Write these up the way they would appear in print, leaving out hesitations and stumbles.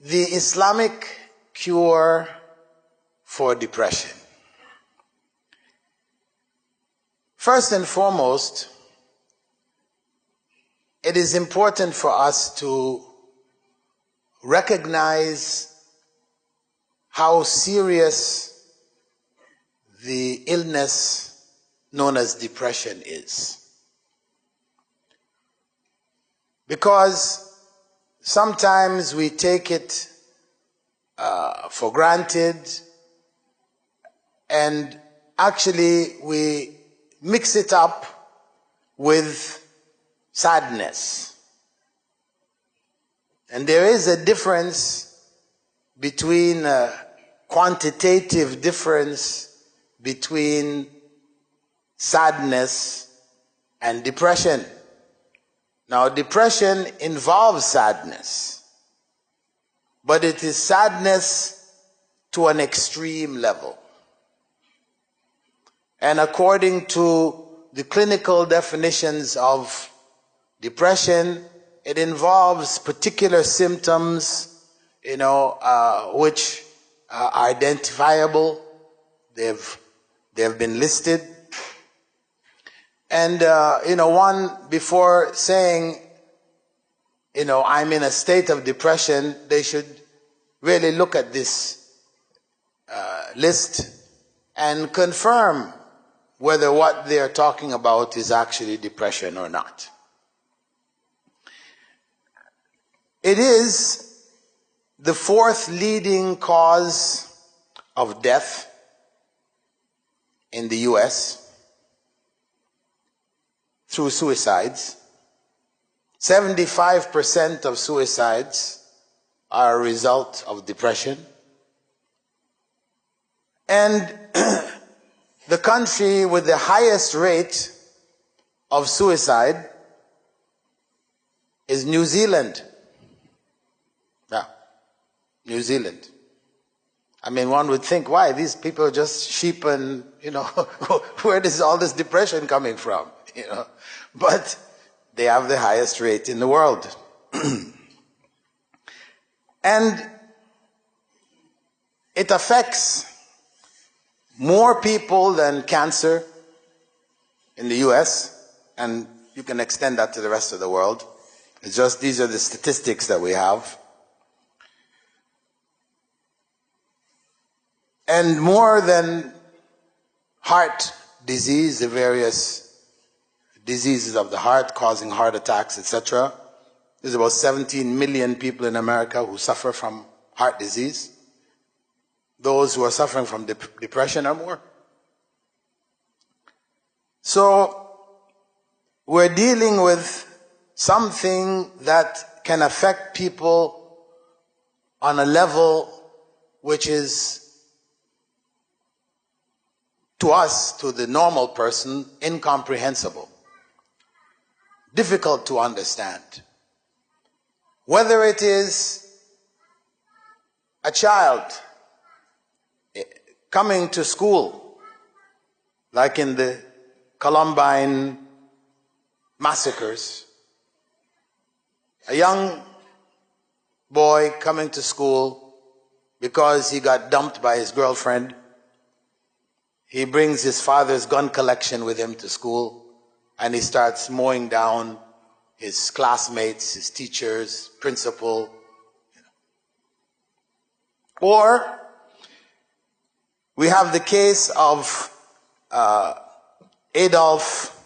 The Islamic cure for depression. First and foremost, it is important for us to recognize how serious the illness known as depression is. Because sometimes we take it for granted, and actually we mix it up with sadness. And there is a difference between a quantitative difference between sadness and depression. Now, depression involves sadness, but it is sadness to an extreme level. And according to the clinical definitions of depression, it involves particular symptoms, which are identifiable. They've been listed. And, one, before saying, I'm in a state of depression, they should really look at this list and confirm whether what they're talking about is actually depression or not. It is the fourth leading cause of death in the US through suicides. 75% of suicides are a result of depression. And the country with the highest rate of suicide is New Zealand. Yeah, New Zealand. I mean, one would think, why? These people are just sheep and, where is all this depression coming from? But they have the highest rate in the world. And it affects more people than cancer in the US, and you can extend that to the rest of the world. It's just these are the statistics that we have. And more than heart disease, the various diseases of the heart causing heart attacks, etc. There's about 17 million people in America who suffer from heart disease. Those who are suffering from depression are more. So we're dealing with something that can affect people on a level which is, to us, to the normal person, incomprehensible. Difficult to understand. Whether it is a child coming to school, like in the Columbine massacres, a young boy coming to school because he got dumped by his girlfriend. He brings his father's gun collection with him to school, and he starts mowing down his classmates, his teachers, principal. Or we have the case of Adolf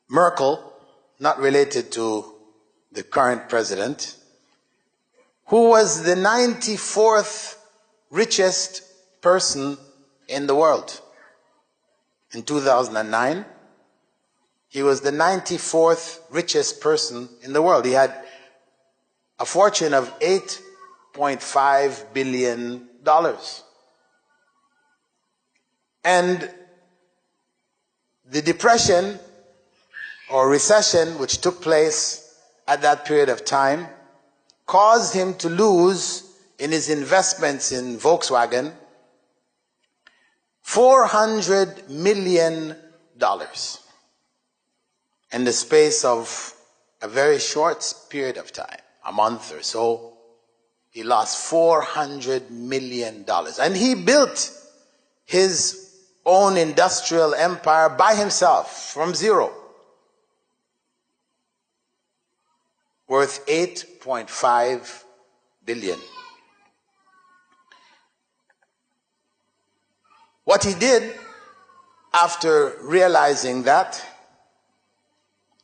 Merkel, not related to the current president, who was the 94th richest person in the world. In 2009, he was the 94th richest person in the world. He had a fortune of $8.5 billion. And the depression or recession which took place at that period of time caused him to lose in his investments in Volkswagen $400 million in the space of a very short period of time, a month or so. he lost $400 million. And he built his own industrial empire by himself from zero, worth $8.5 billion. What he did after realizing that,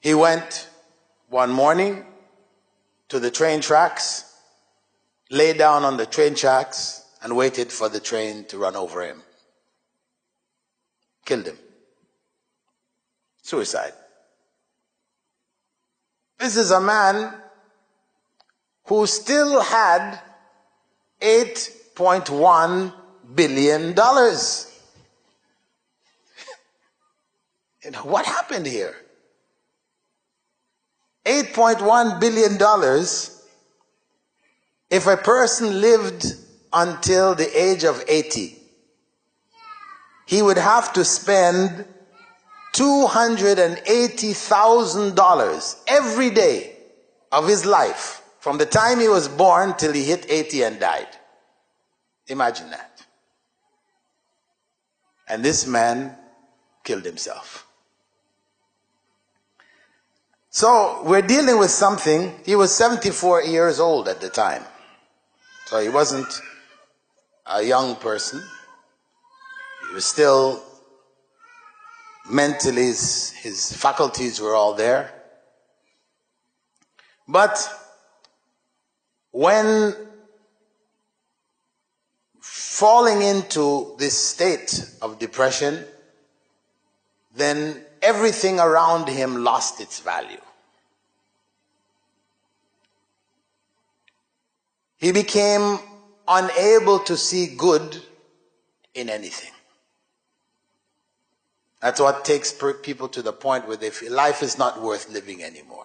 he went one morning to the train tracks, lay down on the train tracks, and waited for the train to run over him. Killed him. Suicide. This is a man who still had $8.1 billion. What happened here? $8.1 billion. If a person lived until the age of 80, he would have to spend $280,000 every day of his life from the time he was born till he hit 80 and died. Imagine that. And this man killed himself. So we're dealing with something. He was 74 years old at the time. So he wasn't a young person. He was still mentally, his faculties were all there. But when falling into this state of depression, then everything around him lost its value. He became unable to see good in anything. That's what takes people to the point where they feel life is not worth living anymore.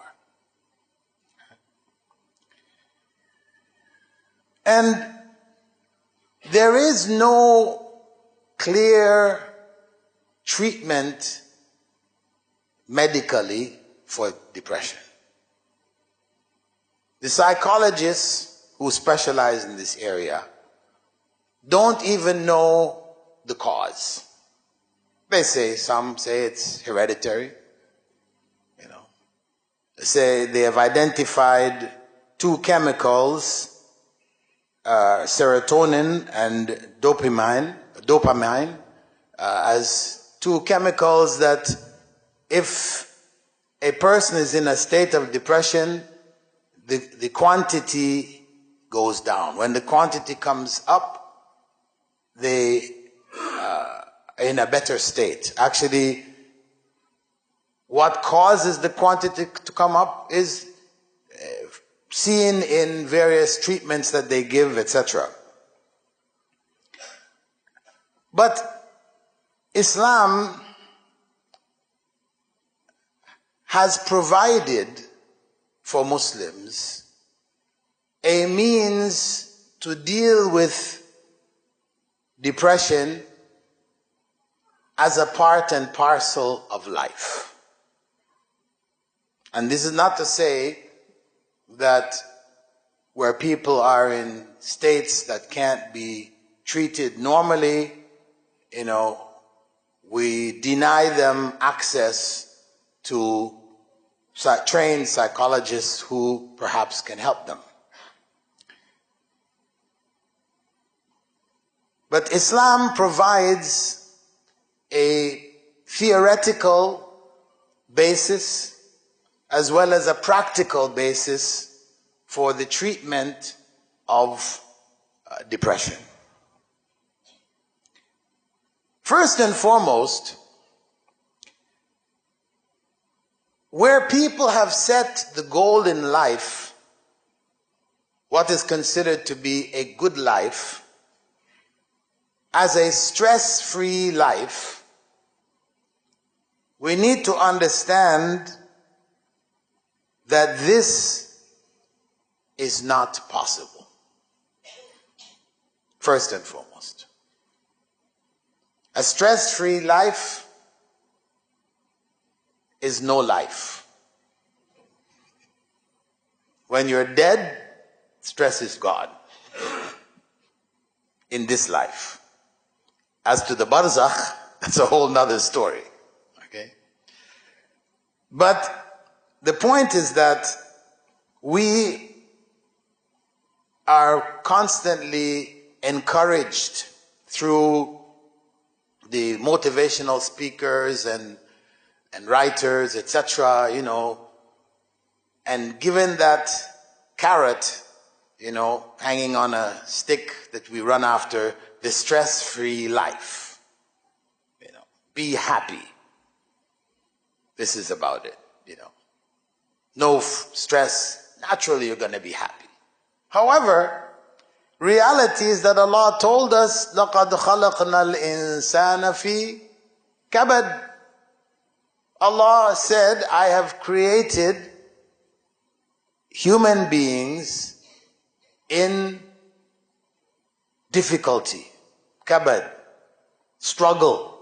And there is no clear treatment medically for depression. The psychologists who specialize in this area don't even know the cause. Some say it's hereditary. They say they have identified two chemicals, serotonin and dopamine, as two chemicals that if a person is in a state of depression, the quantity goes down. When the quantity comes up, they are in a better state. Actually, what causes the quantity to come up is seen in various treatments that they give, etc. But Islam has provided for Muslims a means to deal with depression as a part and parcel of life. And this is not to say that where people are in states that can't be treated normally, we deny them access to trained psychologists who perhaps can help them. But Islam provides a theoretical basis as well as a practical basis for the treatment of depression. First and foremost, where people have set the goal in life, what is considered to be a good life, as a stress-free life, we need to understand that this is not possible. First and foremost. A stress-free life is no life. When you're dead, stress is gone. in this life. As to the barzakh, that's a whole nother story. Okay? But the point is that we are constantly encouraged through the motivational speakers and writers, etc., and given that carrot, hanging on a stick that we run after, the stress-free life. Be happy. This is about it, No stress, naturally you're going to be happy. However, reality is that Allah told us, لَقَدْ خَلَقْنَا الْإِنسَانَ فِي كَبَدٍ. Allah said, I have created human beings in difficulty, kabad, struggle,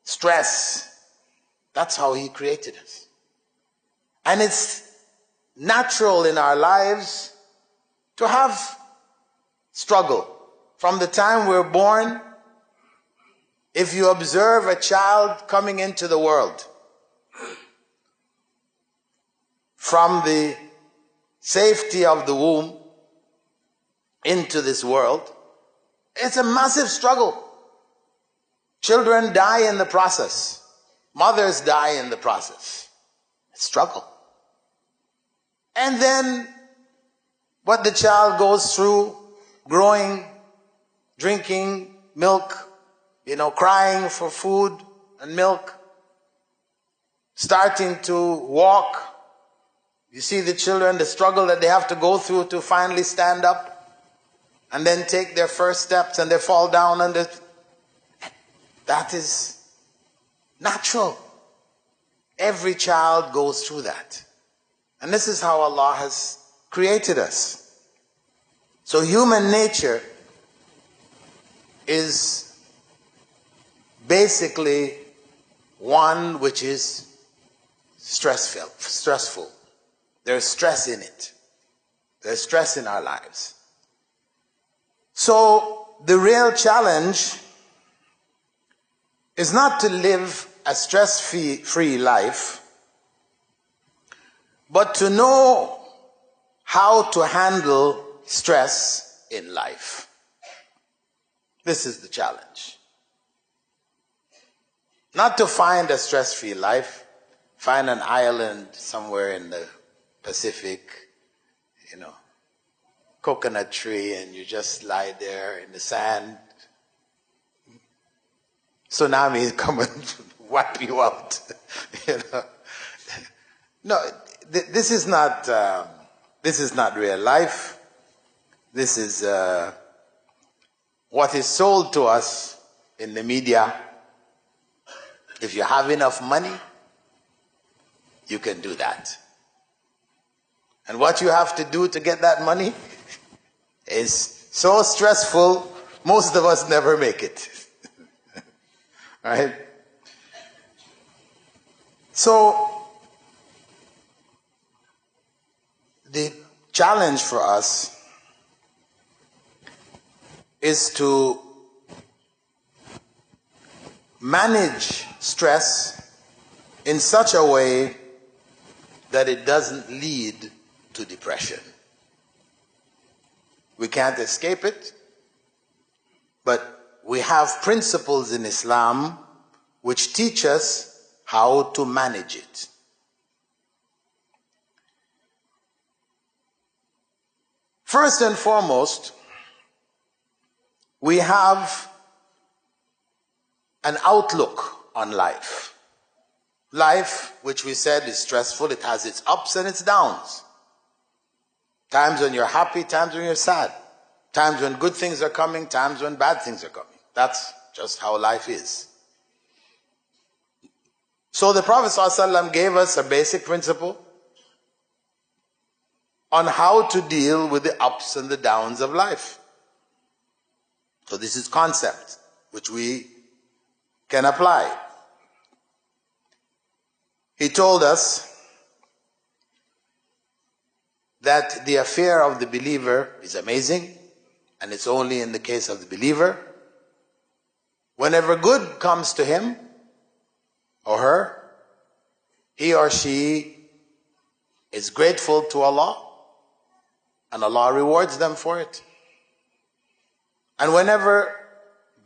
stress. That's how He created us. And it's natural in our lives to have struggle. From the time we're born, if you observe a child coming into the world, from the safety of the womb into this world, it's a massive struggle. Children die in the process. Mothers die in the process. It's struggle. And then what the child goes through, growing, drinking milk, crying for food and milk, starting to walk. You see the children, the struggle that they have to go through to finally stand up and then take their first steps, and they fall down, and that is natural. Every child goes through that. And this is how Allah has created us. So human nature is basically one which is stressful. There's stress in it. There's stress in our lives. So the real challenge is not to live a stress-free life, but to know how to handle stress in life. This is the challenge. Not to find a stress-free life, find an island somewhere in the Pacific, coconut tree, and you just lie there in the sand. Tsunami come and wipe you out. No, this is not real life. This is what is sold to us in the media. If you have enough money, you can do that. And what you have to do to get that money is so stressful, most of us never make it. Right? So, the challenge for us is to manage stress in such a way that it doesn't lead to depression. We can't escape it, but we have principles in Islam which teach us how to manage it. First and foremost, we have an outlook on life. Life, which we said is stressful, it has its ups and its downs. Times when you're happy, times when you're sad. Times when good things are coming, times when bad things are coming. That's just how life is. So the Prophet ﷺ gave us a basic principle on how to deal with the ups and the downs of life. So this is concept which we can apply. He told us that the affair of the believer is amazing, and it's only in the case of the believer. Whenever good comes to him or her, he or she is grateful to Allah, and Allah rewards them for it. And whenever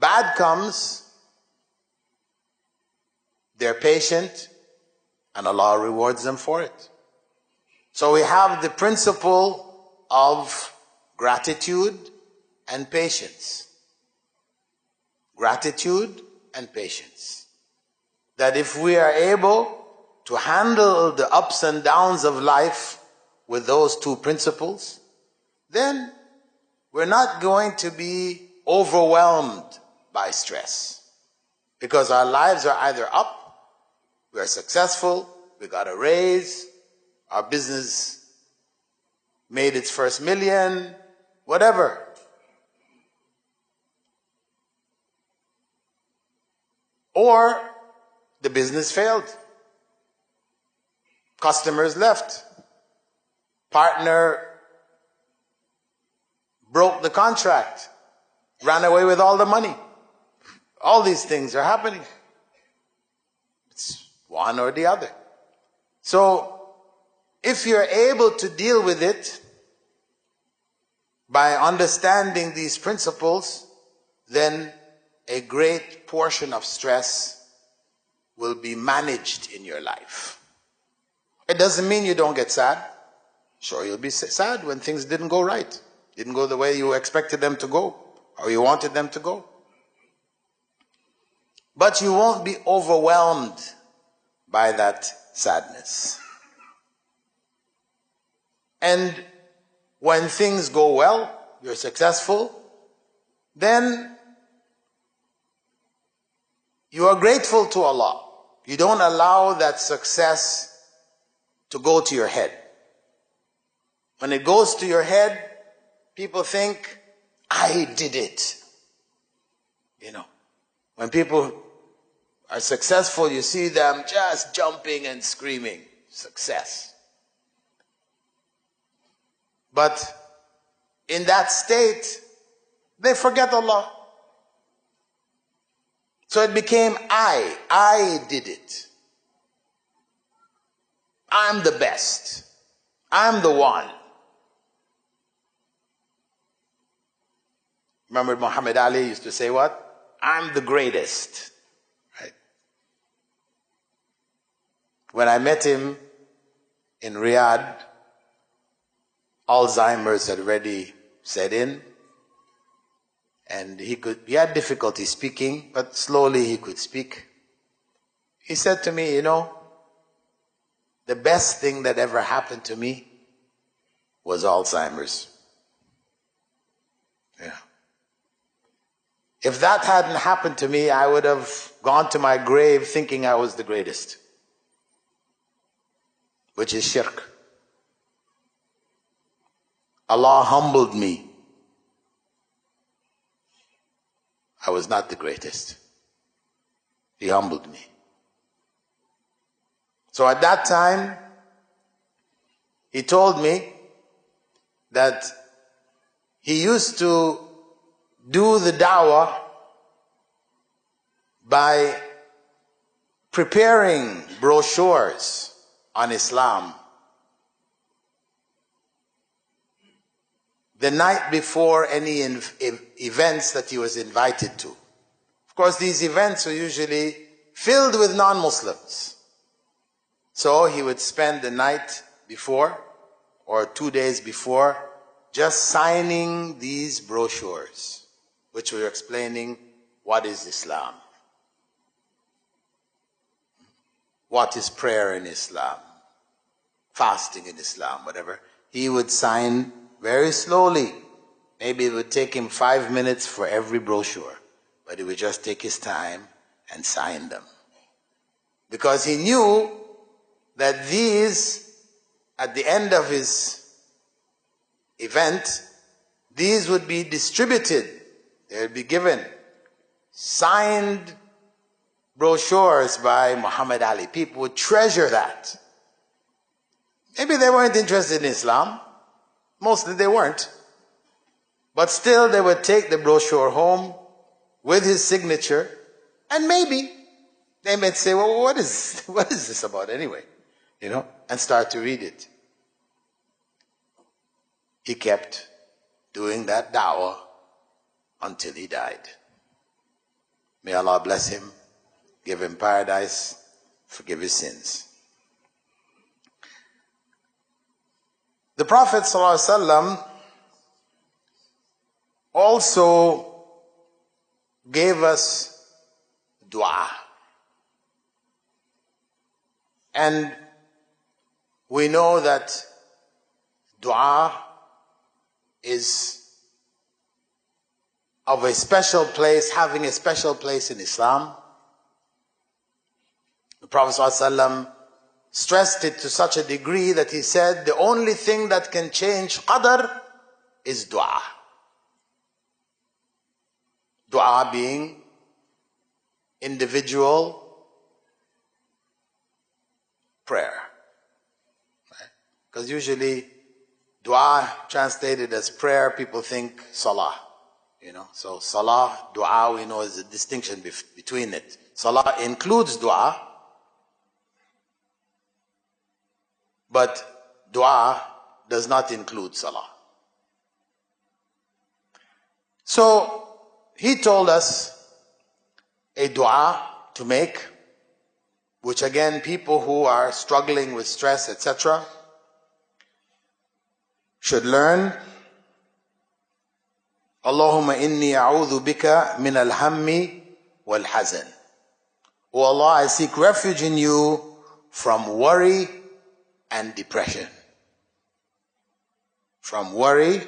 bad comes, they're patient, and Allah rewards them for it. So we have the principle of gratitude and patience. Gratitude and patience. That if we are able to handle the ups and downs of life with those two principles, then we're not going to be overwhelmed by stress. Because our lives are either up, we are successful, we got a raise, our business made its first million, whatever. Or the business failed. Customers left. Partner broke the contract, ran away with all the money. All these things are happening. It's one or the other. So, if you're able to deal with it by understanding these principles, then a great portion of stress will be managed in your life. It doesn't mean you don't get sad. Sure, you'll be sad when things didn't go right. Didn't go the way you expected them to go, or you wanted them to go. But you won't be overwhelmed by that sadness. And when things go well, you're successful, then you are grateful to Allah. You don't allow that success to go to your head. When it goes to your head, people think, I did it. You know, when people are successful, you see them just jumping and screaming, success. But in that state, they forget Allah. So it became I did it. I'm the best. I'm the one. Remember Muhammad Ali used to say what? I'm the greatest. Right? When I met him in Riyadh, Alzheimer's had already set in, and he had difficulty speaking, but slowly he could speak. He said to me, you know, the best thing that ever happened to me was Alzheimer's. Yeah. If that hadn't happened to me, I would have gone to my grave thinking I was the greatest, which is shirk. Allah humbled me. I was not the greatest. He humbled me. So at that time, he told me that he used to do the da'wah by preparing brochures on Islam the night before any events that he was invited to. Of course, these events were usually filled with non-Muslims. So he would spend the night before or 2 days before just signing these brochures, which were explaining what is Islam, what is prayer in Islam, fasting in Islam, whatever. He would sign very slowly. Maybe it would take him 5 minutes for every brochure, but he would just take his time and sign them. Because he knew that these, at the end of his event, these would be distributed. They would be given signed brochures by Muhammad Ali. People would treasure that. Maybe they weren't interested in Islam. Mostly they weren't. But still they would take the brochure home with his signature, and maybe they might say, well, what is this about anyway? And start to read it. He kept doing that da'wah until he died. May Allah bless him, give him paradise, forgive his sins. The Prophet ﷺ also gave us dua. And we know that dua is of a special place, having a special place in Islam. The Prophet ﷺ stressed it to such a degree that he said the only thing that can change qadr is dua. Dua being individual prayer. Because usually dua translated as prayer, people think salah. So salah, dua, we know is a distinction between it. Salah includes dua, but dua does not include salah. So he told us a dua to make, which again, people who are struggling with stress, etc., should learn. Allahumma inni a'udhu bika min al-hammi wal-hazan. O Allah, I seek refuge in you from worry and depression. From worry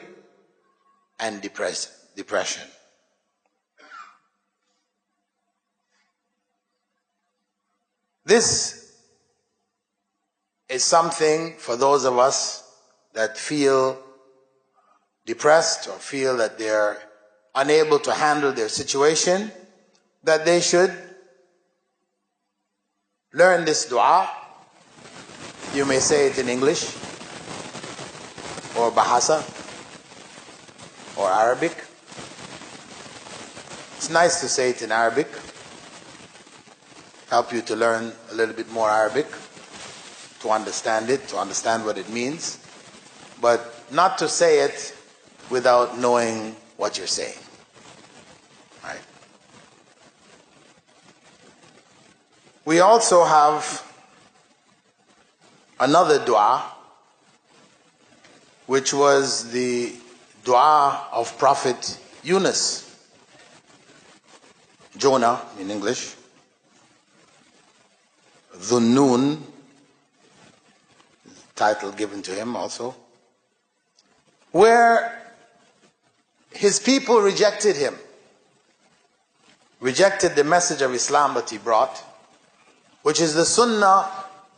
and depression. This is something for those of us that feel depressed or feel that they're unable to handle their situation, that they should learn this dua. You may say it in English or Bahasa or Arabic. It's nice to say it in Arabic. Help you to learn a little bit more Arabic, to understand it, to understand what it means, but not to say it without knowing what you're saying. Right? We also have another dua, which was the dua of Prophet Yunus, Jonah in English, Dhunnun, title given to him also, where his people rejected him, rejected the message of Islam that he brought, which is the sunnah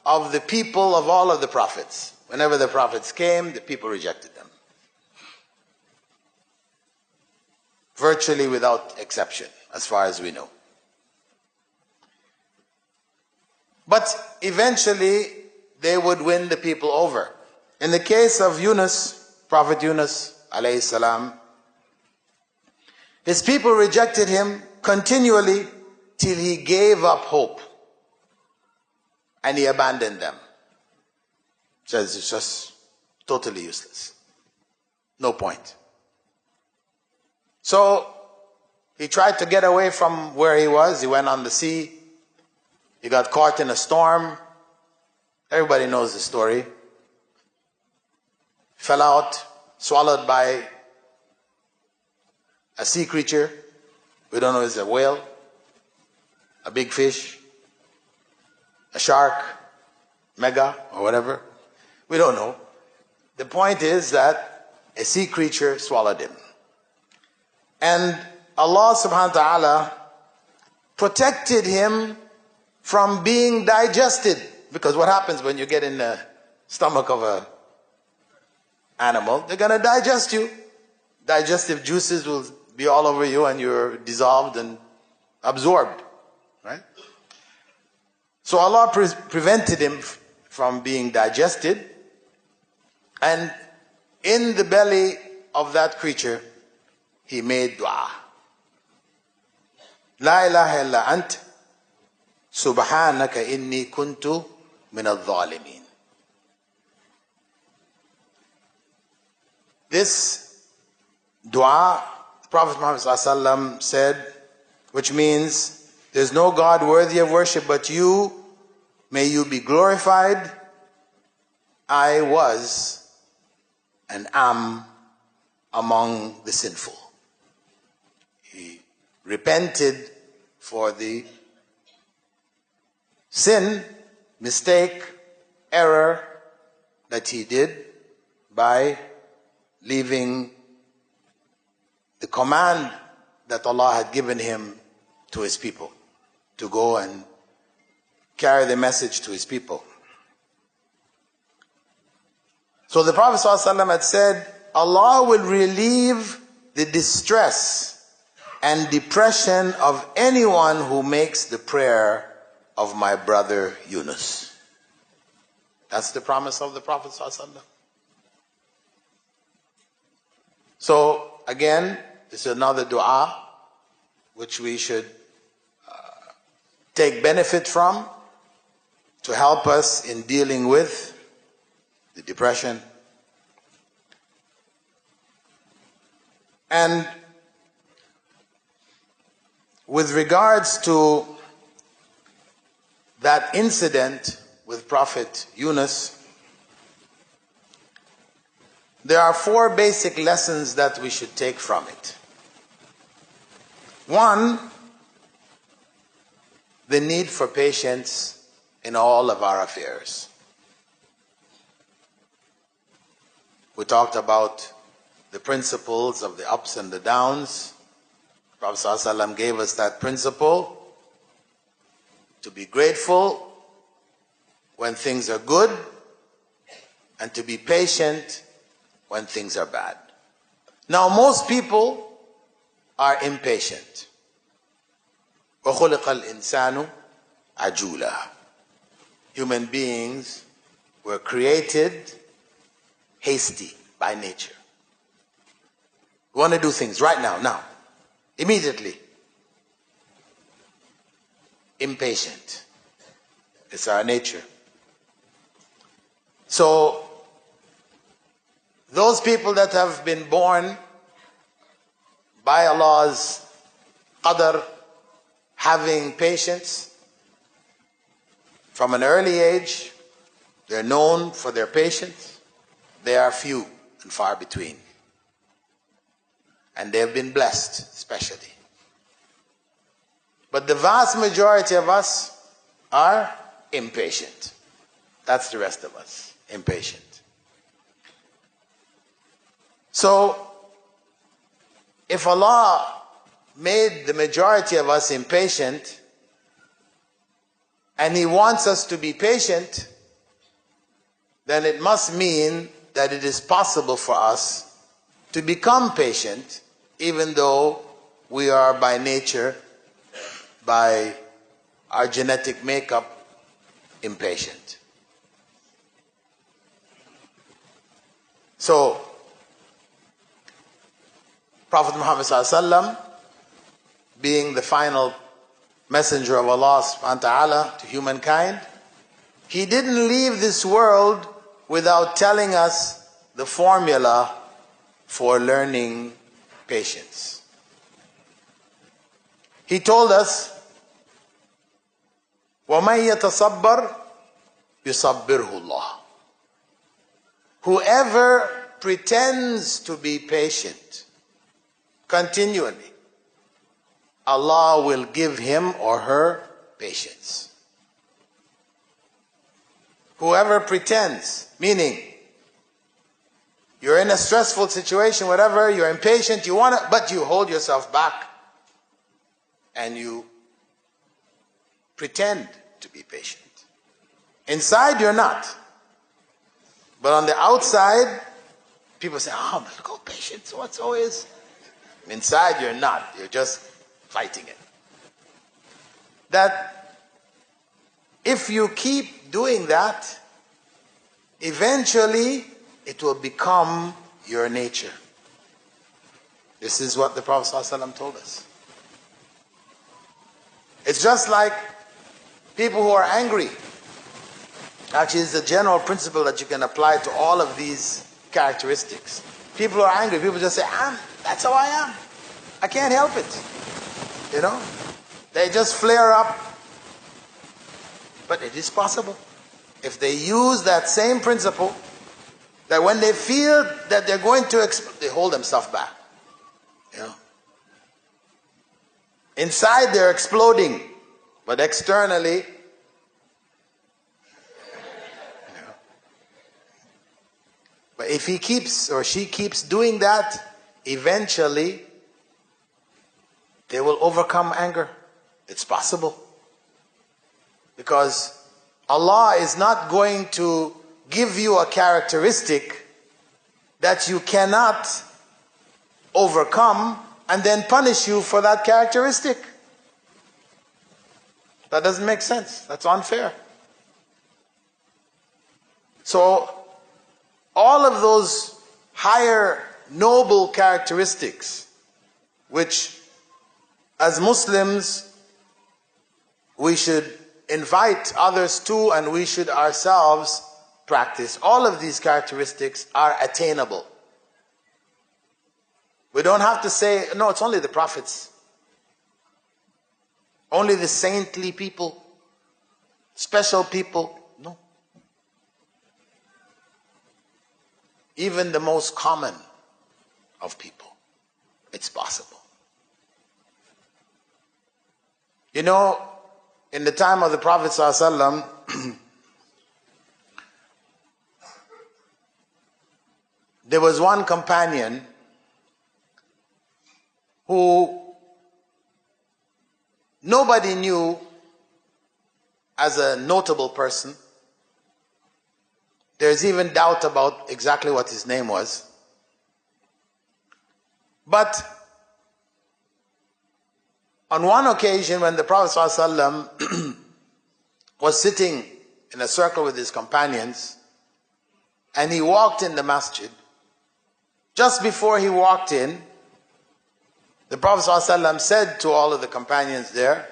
of the people of all of the prophets. Whenever the prophets came, the people rejected them. Virtually without exception, as far as we know. But eventually, they would win the people over. In the case of Yunus, Prophet Yunus, alayhi salam, his people rejected him continually till he gave up hope. And he abandoned them. Says it's just totally useless. No point. So he tried to get away from where he was. He went on the sea. He got caught in a storm. Everybody knows the story. Fell out, swallowed by a sea creature. We don't know if it's a whale, a big fish, a shark, mega, or whatever. We don't know. The point is that a sea creature swallowed him. And Allah subhanahu wa ta'ala protected him from being digested. Because what happens when you get in the stomach of an animal? They're going to digest you. Digestive juices will be all over you and you're dissolved and absorbed. Right? So Allah prevented him from being digested. And in the belly of that creature he made dua. La ilaha illa ant, subhanaka inni kuntu min al-zalimin. This dua, Prophet Muhammad ﷺ said, which means, there's no God worthy of worship but you, may you be glorified. I was and am among the sinful. He repented for the sin, mistake, error that he did by leaving the command that Allah had given him to his people, to go and carry the message to his people. So the Prophet ﷺ had said, Allah will relieve the distress and depression of anyone who makes the prayer of my brother Yunus. That's the promise of the Prophet ﷺ. So again, this is another dua which we should take benefit from to help us in dealing with the depression. And with regards to that incident with Prophet Yunus, there are 4 basic lessons that we should take from it. 1, the need for patience in all of our affairs. We talked about the principles of the ups and the downs. Prophet ﷺ gave us that principle to be grateful when things are good and to be patient when things are bad. Now, most people are impatient. وَخُلِقَ الْإِنسَانُ عَجُولًا. Human beings were created hasty by nature. We want to do things right now, immediately. Impatient. It's our nature. So, those people that have been born by Allah's qadr, having patience from an early age, they're known for their patience. They are few and far between. And they've been blessed, especially. But the vast majority of us are impatient. That's the rest of us, impatient. So, if Allah made the majority of us impatient, and He wants us to be patient, then it must mean that it is possible for us to become patient, even though we are by nature, by our genetic makeup, impatient. So, Prophet Muhammad ﷺ, being the final messenger of Allah subhanahu wa ta'ala to humankind, he didn't leave this world without telling us the formula for learning patience. He told us, وَمَنْ يَتَصَبَّرْ يُصَبِّرْهُ اللَّهُ. Whoever pretends to be patient continually, Allah will give him or her patience. Whoever pretends, meaning you're in a stressful situation, whatever, you're impatient, you want to, but you hold yourself back and you pretend to be patient. Inside, you're not. But on the outside, people say, oh, look how patient so-and-so is. Inside, you're not. You're just fighting it. That if you keep doing that, eventually it will become your nature. This is what the Prophet ﷺ told us. It's just like people who are angry. Actually, it's a general principle that you can apply to all of these characteristics. People who are angry, people just say, that's how I am. I can't help it. You know? They just flare up. But it is possible. If they use that same principle, that when they feel that they're going to explode, they hold themselves back. You know? Inside they're exploding, but externally, you know. But if he keeps or she keeps doing that, eventually they will overcome anger. It's possible. Because Allah is not going to give you a characteristic that you cannot overcome and then punish you for that characteristic. That doesn't make sense. That's unfair. So, all of those higher noble characteristics, which as Muslims we should invite others to and we should ourselves practice, all of these characteristics are attainable. We don't have to say, no, it's only the prophets, only the saintly people, special people. No. Even the most common of people, it's possible. You know, in the time of the Prophet ﷺ, there was one companion who nobody knew as a notable person. There's even doubt about exactly what his name was. But on one occasion when the Prophet ﷺ was sitting in a circle with his companions and he walked in the masjid, just before he walked in, the Prophet ﷺ said to all of the companions there,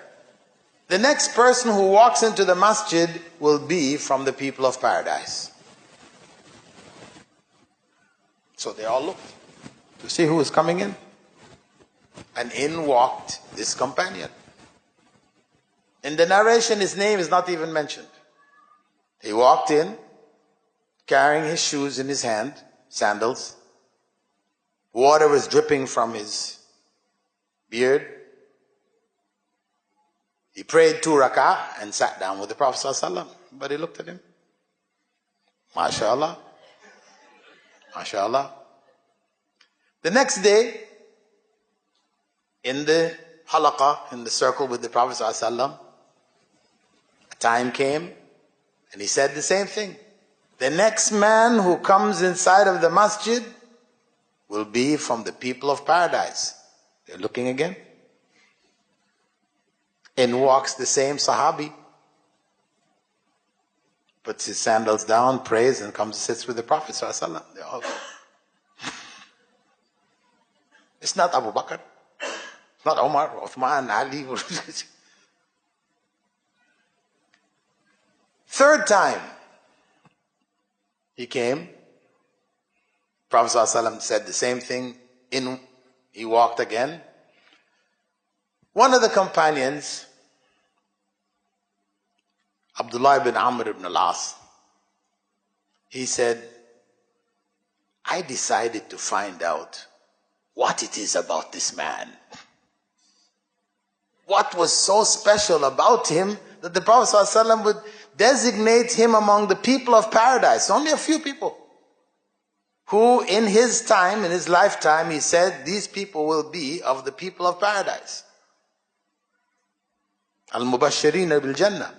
the next person who walks into the masjid will be from the people of paradise. So they all looked to see who was coming in. And in walked this companion. In the narration, his name is not even mentioned. He walked in, carrying his shoes in his hand, sandals. Water was dripping from his beard. He prayed 2 rak'ah and sat down with the Prophet ﷺ. But he looked at him. MashaAllah. MashaAllah. The next day, in the halaqah, in the circle with the Prophet ﷺ, a time came and he said the same thing. The next man who comes inside of the masjid will be from the people of paradise. They're looking again. In walks the same Sahabi, puts his sandals down, prays, and comes and sits with the Prophet ﷺ. They all, it's not Abu Bakr, it's not Umar, Uthman, Ali. Third time he came, Prophet ﷺ said the same thing. In he walked again. One of the companions, Abdullah ibn Amr ibn al-As, he said, I decided to find out what it is about this man. What was so special about him that the Prophet ﷺ would designate him among the people of paradise. Only a few people who in his time, in his lifetime, he said, these people will be of the people of paradise. Al-Mubashireen bil-Jannah.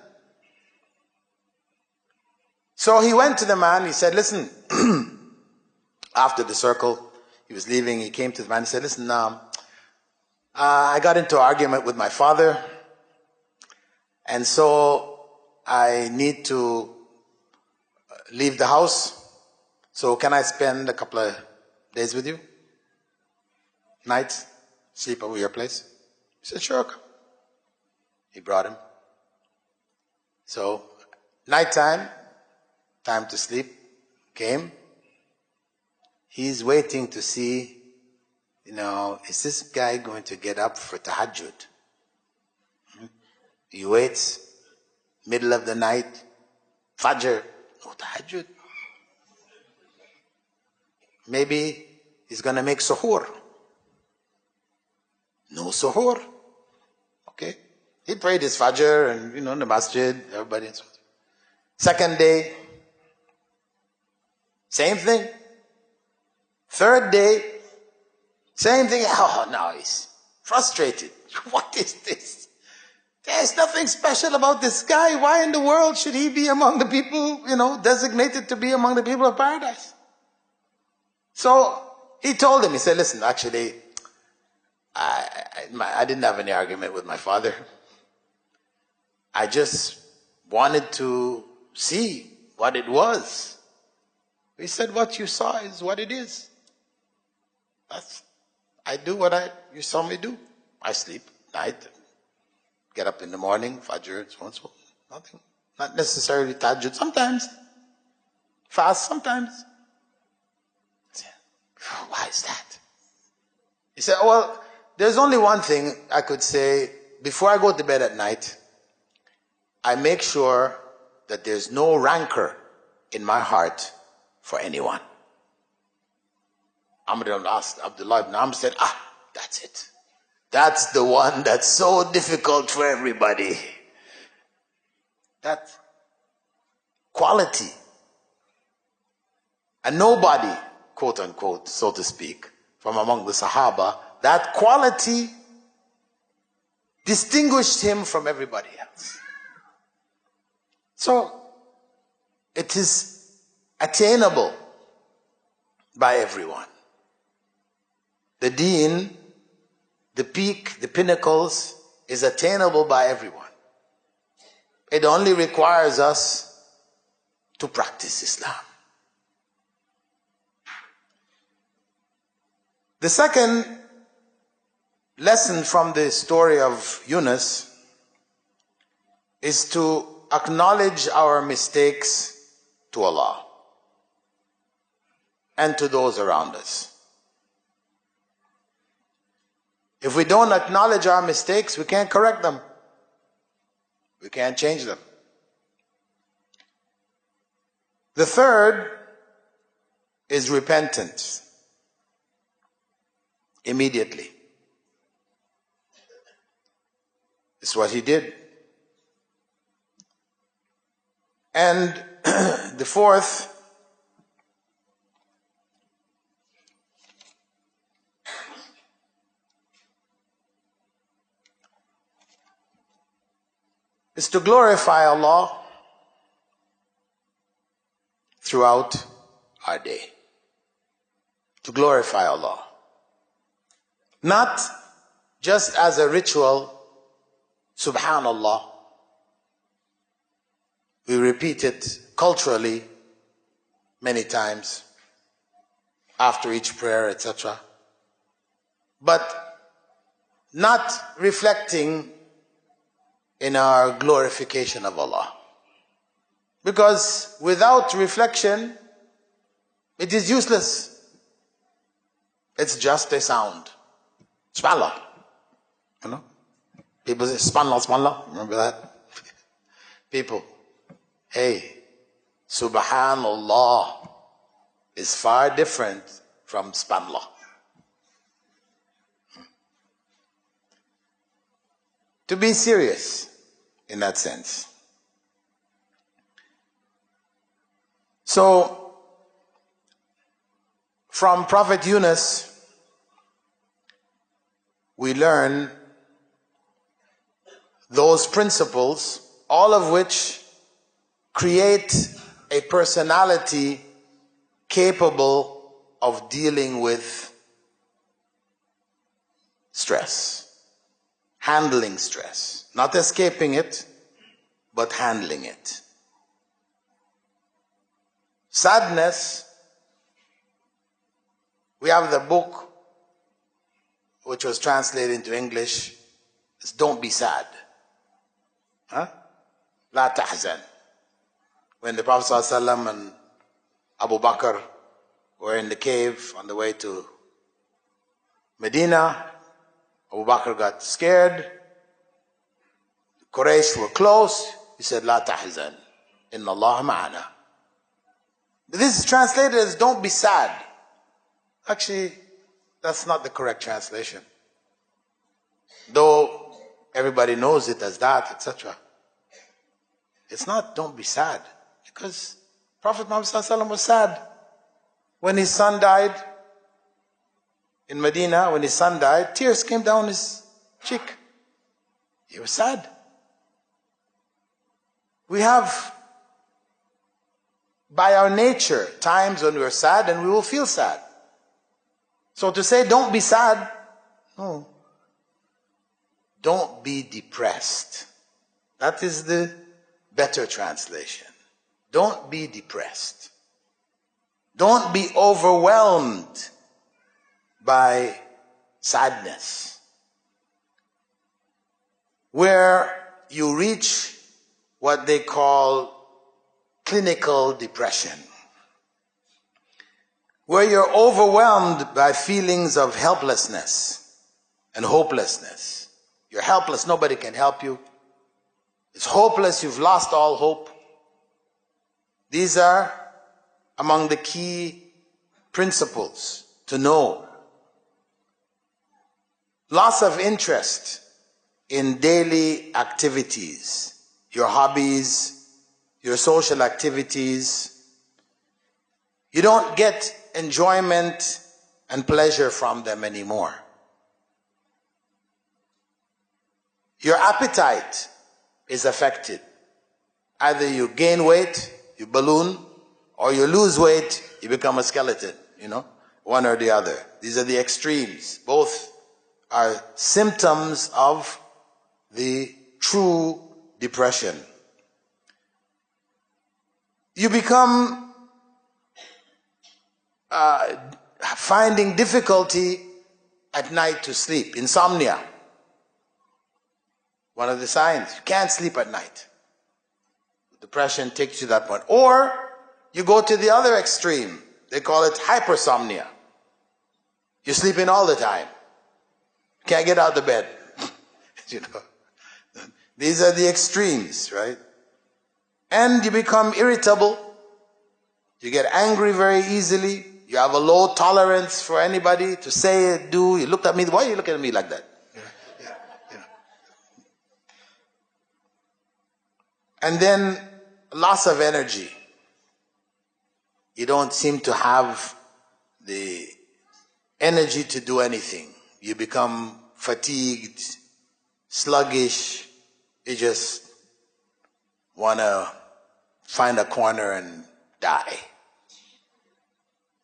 So he went to the man, he said, listen, after the circle, he was leaving, he came to the man, he said, listen, I got into an argument with my father, and so I need to leave the house. So can I spend a couple of days with you? nights, sleep over your place? He said, sure, come. He brought him. So, nighttime, time to sleep, came. He's waiting to see, is this guy going to get up for tahajjud? He waits, middle of the night, Fajr, no tahajjud. Maybe he's going to make suhoor. No suhoor. Okay. He prayed his Fajr and, in the masjid, everybody. Second day, same thing. Third day, same thing. Oh, now he's frustrated. What is this? There's nothing special about this guy. Why in the world should he be among the people, designated to be among the people of paradise? So he told him, he said, listen, actually, I didn't have any argument with my father. I just wanted to see what it was. He said, what you saw is what it is. I do what you saw me do. I sleep at night, get up in the morning, Fajr, so and so. Nothing. Not necessarily tahajjud. Sometimes. Fast sometimes. Why is that? He said, well, there's only one thing I could say. Before I go to bed at night, I make sure that there's no rancor in my heart for anyone. Abdullah ibn Amr said, that's it. That's the one that's so difficult for everybody. That quality. And nobody, quote unquote, so to speak, from among the Sahaba, that quality distinguished him from everybody else. So, it is attainable by everyone. The deen, the peak, the pinnacles, is attainable by everyone. It only requires us to practice Islam. The second lesson from the story of Yunus is to acknowledge our mistakes to Allah and to those around us. If we don't acknowledge our mistakes, we can't correct them. We can't change them. The third is repentance. Immediately. This is what he did. And the fourth is to glorify Allah throughout our day. To glorify Allah. Not just as a ritual, Subhanallah. We repeat it culturally many times after each prayer, etc. But not reflecting in our glorification of Allah. Because without reflection, it is useless. It's just a sound. Subhanallah. People say, Subhanallah, Subhanallah. Remember that? People, hey, Subhanallah is far different from Subhanallah. To be serious in that sense. So, from Prophet Yunus, we learn those principles, all of which create a personality capable of dealing with stress, handling stress, not escaping it, but handling it. Sadness, we have the book which was translated into English as don't be sad. Huh? La tahzan. When the Prophet ﷺ and Abu Bakr were in the cave on the way to Medina, Abu Bakr got scared. The Quraysh were close. He said, La tahzan. Inna Allah ma'ana. This is translated as don't be sad. Actually, that's not the correct translation. Though everybody knows it as that, etc. It's not don't be sad. Because Prophet Muhammad ﷺ was sad. When his son died in Medina, when his son died, tears came down his cheek. He was sad. We have, by our nature, times when we're sad and we will feel sad. So to say don't be sad, no. Don't be depressed. That is the better translation. Don't be depressed. Don't be overwhelmed by sadness, where you reach what they call clinical depression, where you're overwhelmed by feelings of helplessness and hopelessness. You're helpless, nobody can help you. It's hopeless, you've lost all hope. These are among the key principles to know. Loss of interest in daily activities, your hobbies, your social activities. You don't get enjoyment and pleasure from them anymore. Your appetite is affected. Either you gain weight, you balloon, or you lose weight, you become a skeleton, one or the other. These are the extremes. Both are symptoms of the true depression. You become finding difficulty at night to sleep. Insomnia. One of the signs. You can't sleep at night. Depression takes you to that point. Or you go to the other extreme. They call it hypersomnia. You're sleeping all the time. Can't get out of bed. These are the extremes, right? And you become irritable. You get angry very easily. You have a low tolerance for anybody to say, do. You looked at me. Why are you looking at me like that? And then loss of energy. You don't seem to have the energy to do anything. You become fatigued, sluggish. You just want to find a corner and die.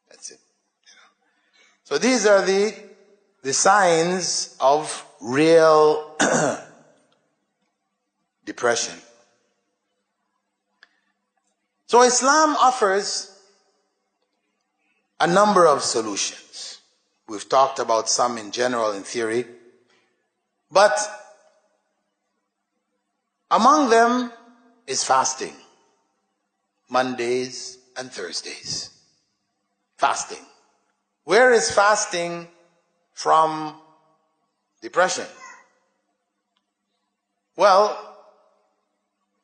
That's it. So these are the signs of real depression. So Islam offers a number of solutions. We've talked about some in general in theory, but among them is fasting. Mondays and Thursdays. Fasting. Where is fasting from depression? Well,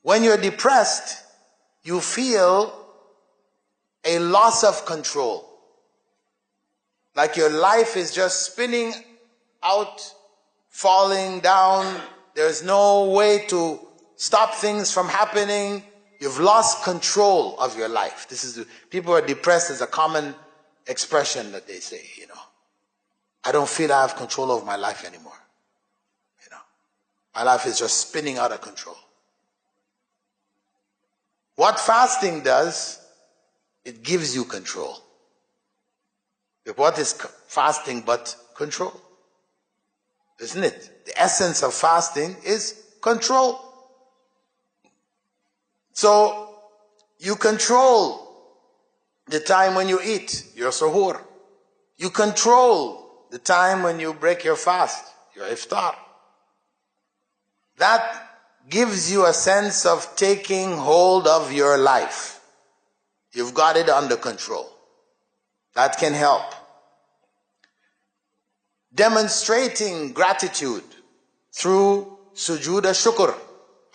when you're depressed, you feel a loss of control. Like your life is just spinning out, falling down. There's no way to stop things from happening. You've lost control of your life. People are depressed is a common expression that they say, I don't feel I have control over my life anymore. My life is just spinning out of control. What fasting does, it gives you control. What is fasting but control? Isn't it? The essence of fasting is control. So, you control the time when you eat, your suhoor. You control the time when you break your fast, your iftar. That gives you a sense of taking hold of your life. You've got it under control. That can help. Demonstrating gratitude through sujood al-shukr.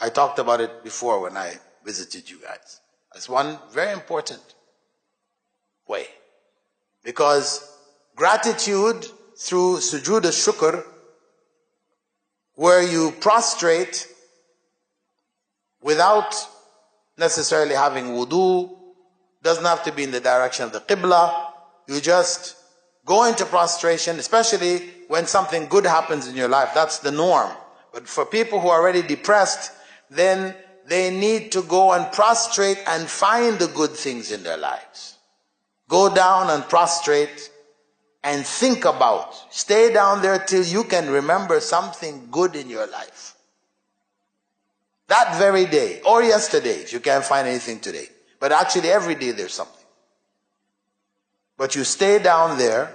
I talked about it before when I visited you guys. That's one very important way. Because gratitude through sujood al-shukr, where you prostrate without necessarily having wudu, doesn't have to be in the direction of the qibla. You just go into prostration, especially when something good happens in your life. That's the norm. But for people who are already depressed, then they need to go and prostrate and find the good things in their lives. Go down and prostrate and think about. Stay down there till you can remember something good in your life. That very day, or yesterday, if you can't find anything today. But actually every day there's something. But you stay down there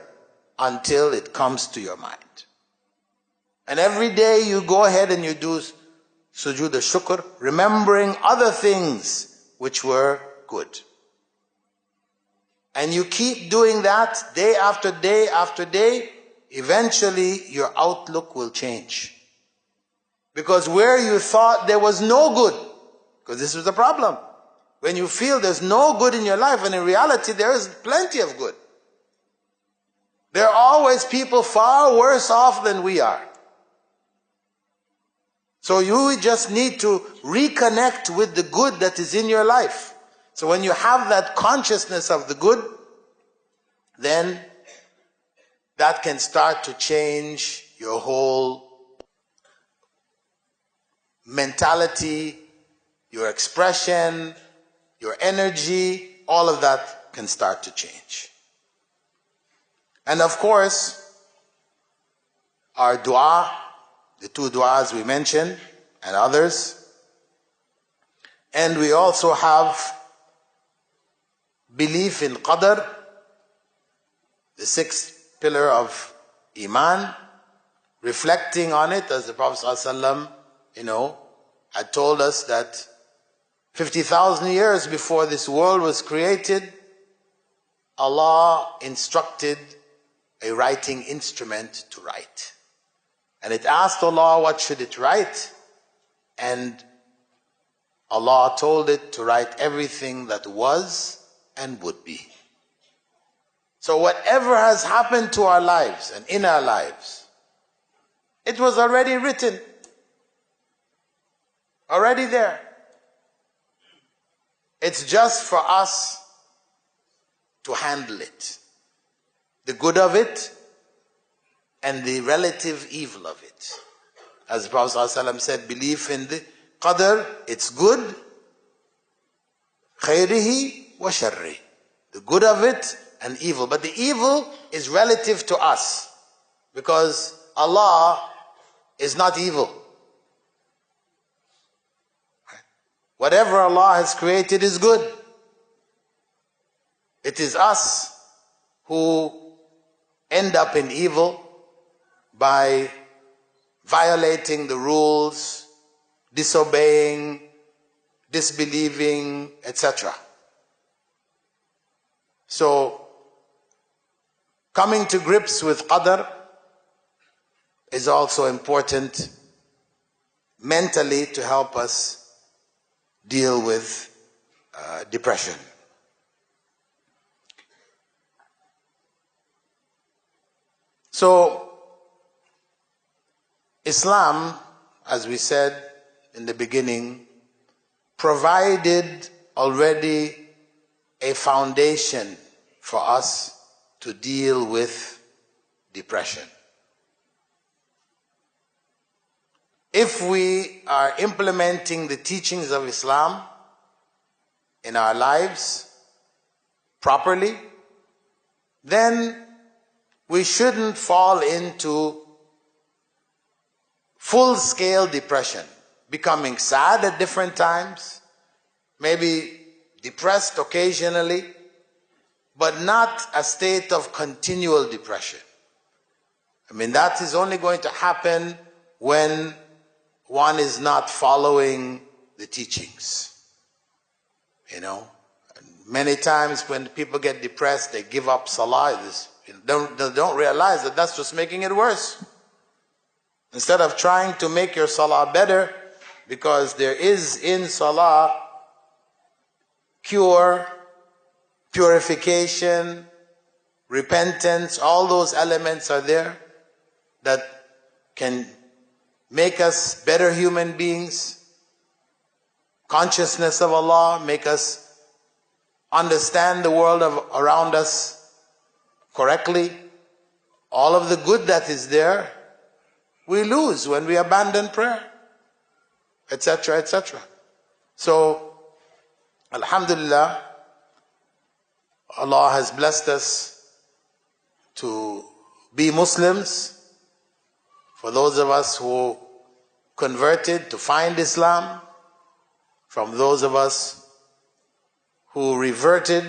until it comes to your mind. And every day you go ahead and you do sujood al-shukr, remembering other things which were good. And you keep doing that day after day after day, eventually your outlook will change. Because where you thought there was no good, because this was the problem. When you feel there's no good in your life, and in reality there is plenty of good. There are always people far worse off than we are. So you just need to reconnect with the good that is in your life. So when you have that consciousness of the good, then that can start to change your whole mentality, your expression, your energy, all of that can start to change. And of course, our dua, the two duas we mentioned, and others. And we also have belief in qadr, the sixth pillar of Iman, reflecting on it, as the Prophet ﷺ, had told us that 50,000 years before this world was created, Allah instructed a writing instrument to write. And it asked Allah, what should it write? And Allah told it to write everything that was and would be. So whatever has happened to our lives and in our lives, it was already written, already there. It's just for us to handle it. The good of it and the relative evil of it. As the Prophet ﷺ said, belief in the qadr, it's good, khayrihi wa sharri. The good of it and evil. But the evil is relative to us, because Allah is not evil. Whatever Allah has created is good. It is us who end up in evil by violating the rules, disobeying, disbelieving, etc. So, coming to grips with qadr is also important mentally to help us deal with depression. So, Islam, as we said in the beginning, provided already a foundation for us to deal with depression. If we are implementing the teachings of Islam in our lives properly, then we shouldn't fall into full-scale depression, becoming sad at different times, maybe depressed occasionally, but not a state of continual depression. I mean, that is only going to happen when one is not following the teachings. You know, many times when people get depressed, they give up salah. They don't realize that that's just making it worse. Instead of trying to make your salah better, because there is in salah cure, purification, repentance, all those elements are there that can make us better human beings, consciousness of Allah, make us understand the world around us correctly. All of the good that is there, we lose when we abandon prayer, etc., etc. So, alhamdulillah, Allah has blessed us to be Muslims. For those of us who converted to find Islam, from those of us who reverted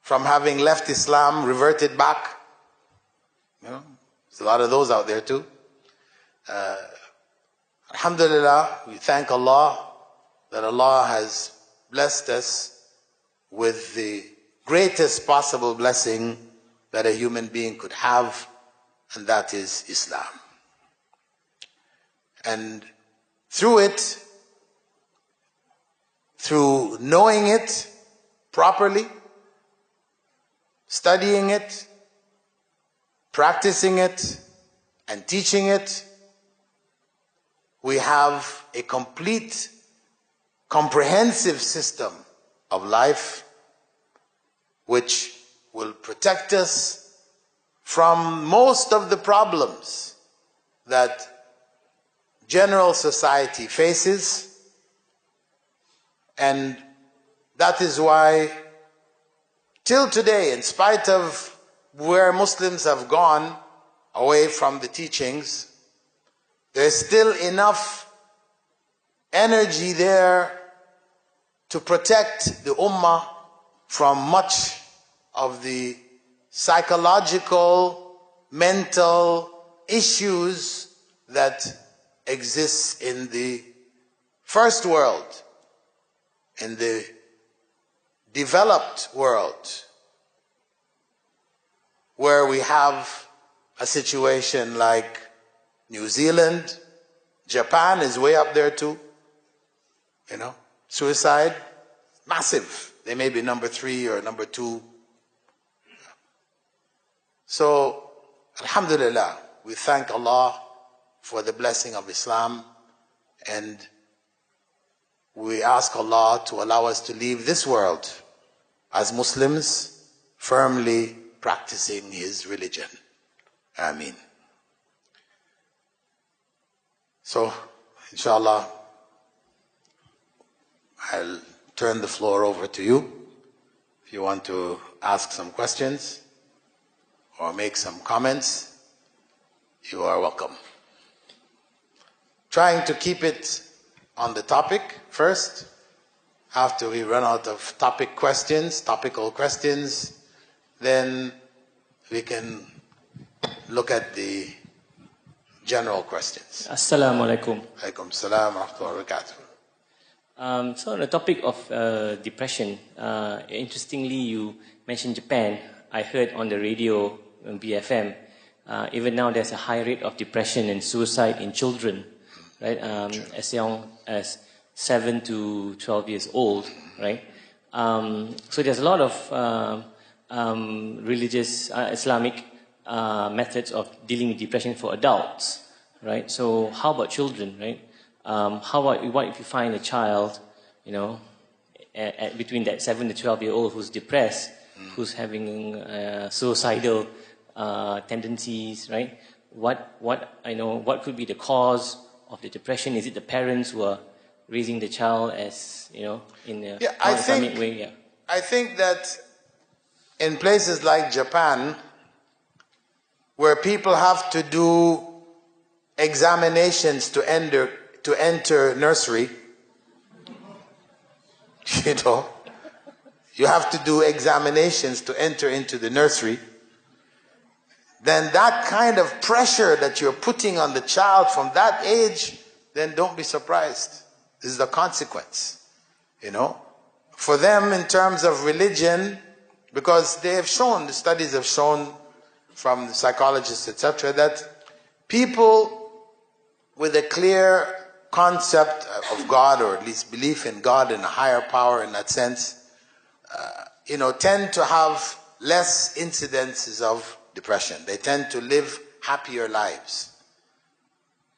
from having left Islam, reverted back. You know, there's a lot of those out there too. Alhamdulillah, we thank Allah that Allah has blessed us with the greatest possible blessing that a human being could have, and that is Islam. And through it, through knowing it properly, studying it, practicing it, and teaching it, we have a complete, comprehensive system of life which will protect us from most of the problems that general society faces. And that is why, till today, in spite of where Muslims have gone away from the teachings, there's still enough energy there to protect the ummah from much of the psychological, mental issues that exist in the first world, in the developed world, where we have a situation like New Zealand. Japan is way up there too. You know, suicide, massive. They may be number 3 or number 2. So, alhamdulillah, we thank Allah for the blessing of Islam, and we ask Allah to allow us to leave this world as Muslims, firmly practicing His religion. Ameen. So, inshallah, I'll turn the floor over to you. If you want to ask some questions or make some comments, you are welcome. Trying to keep it on the topic first. After we run out of topical questions, then we can look at the general questions. Assalamu alaikum. Alaikum salam wa rahmatullahi wa barakatuh. So on the topic of depression, interestingly you mentioned Japan. I heard on the radio on BFM, even now there's a high rate of depression and suicide in children, right? As young as 7 to 12 years old, right? So there's a lot of religious, Islamic methods of dealing with depression for adults, right? So how about children, right? What if you find a child, you know, between that 7 to 12-year-old who's depressed, who's having suicidal tendencies, right? What could be the cause of the depression? Is it the parents who are raising the child as, you know, in a non-Islamic way? Yeah. I think that in places like Japan, where people have to do examinations to enter nursery, you know, you have to do examinations to enter into the nursery. then that kind of pressure that you're putting on the child from that age, then don't be surprised. This is the consequence, For them, in terms of religion, because they have shown, the studies have shown from the psychologists, etc., that people with a clear concept of God, or at least belief in God and a higher power in that sense, tend to have less incidences of depression. They tend to live happier lives.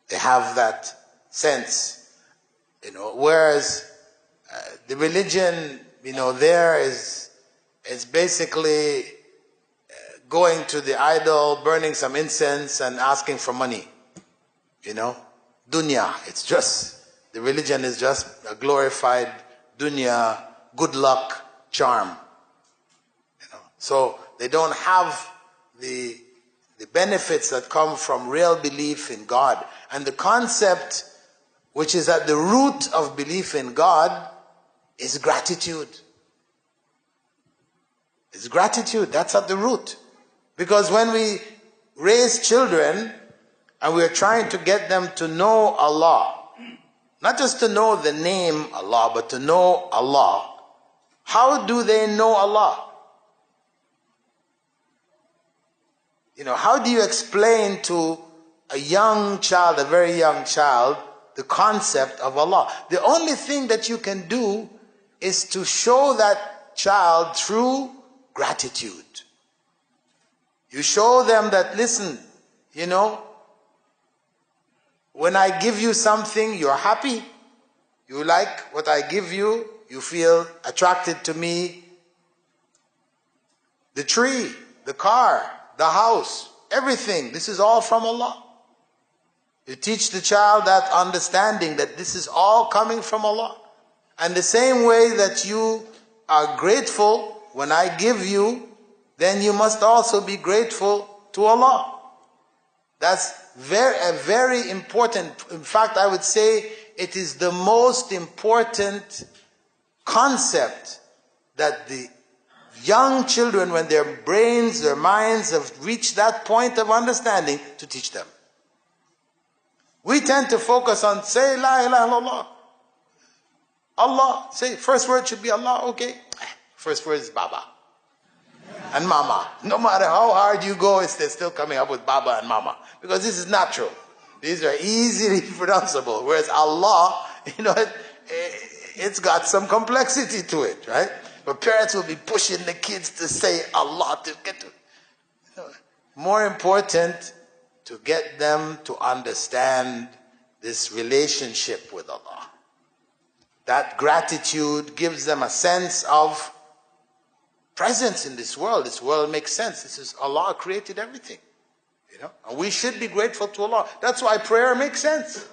They have that sense, whereas the religion, there is basically going to the idol, burning some incense and asking for money. Dunya, the religion is just a glorified dunya, good luck charm. So they don't have the benefits that come from real belief in God. And the concept which is at the root of belief in God is gratitude. It's gratitude, that's at the root. Because when we raise children and we're trying to get them to know Allah, not just to know the name Allah, but to know Allah, how do they know Allah? How do you explain to a young child, a very young child, the concept of Allah? The only thing that you can do is to show that child through gratitude. You show them that, listen, when I give you something, you're happy. You like what I give you. You feel attracted to me. The tree, the car, the house, everything. This is all from Allah. You teach the child that understanding that this is all coming from Allah. And the same way that you are grateful when I give you, then you must also be grateful to Allah. That's very important. In fact, I would say it is the most important concept that the young children, when their brains, their minds have reached that point of understanding, to teach them. We tend to focus on, say La ilaha illallah. Allah, say, first word should be Allah, okay. First word is Baba and Mama. No matter how hard you go, they're still coming up with Baba and Mama. Because this is natural. These are easily pronounceable. Whereas Allah, it's got some complexity to it, right? But parents will be pushing the kids to say Allah to get to. More important to get them to understand this relationship with Allah. That gratitude gives them a sense of presence in this world. This world makes sense. This is Allah created everything. And we should be grateful to Allah. That's why prayer makes sense.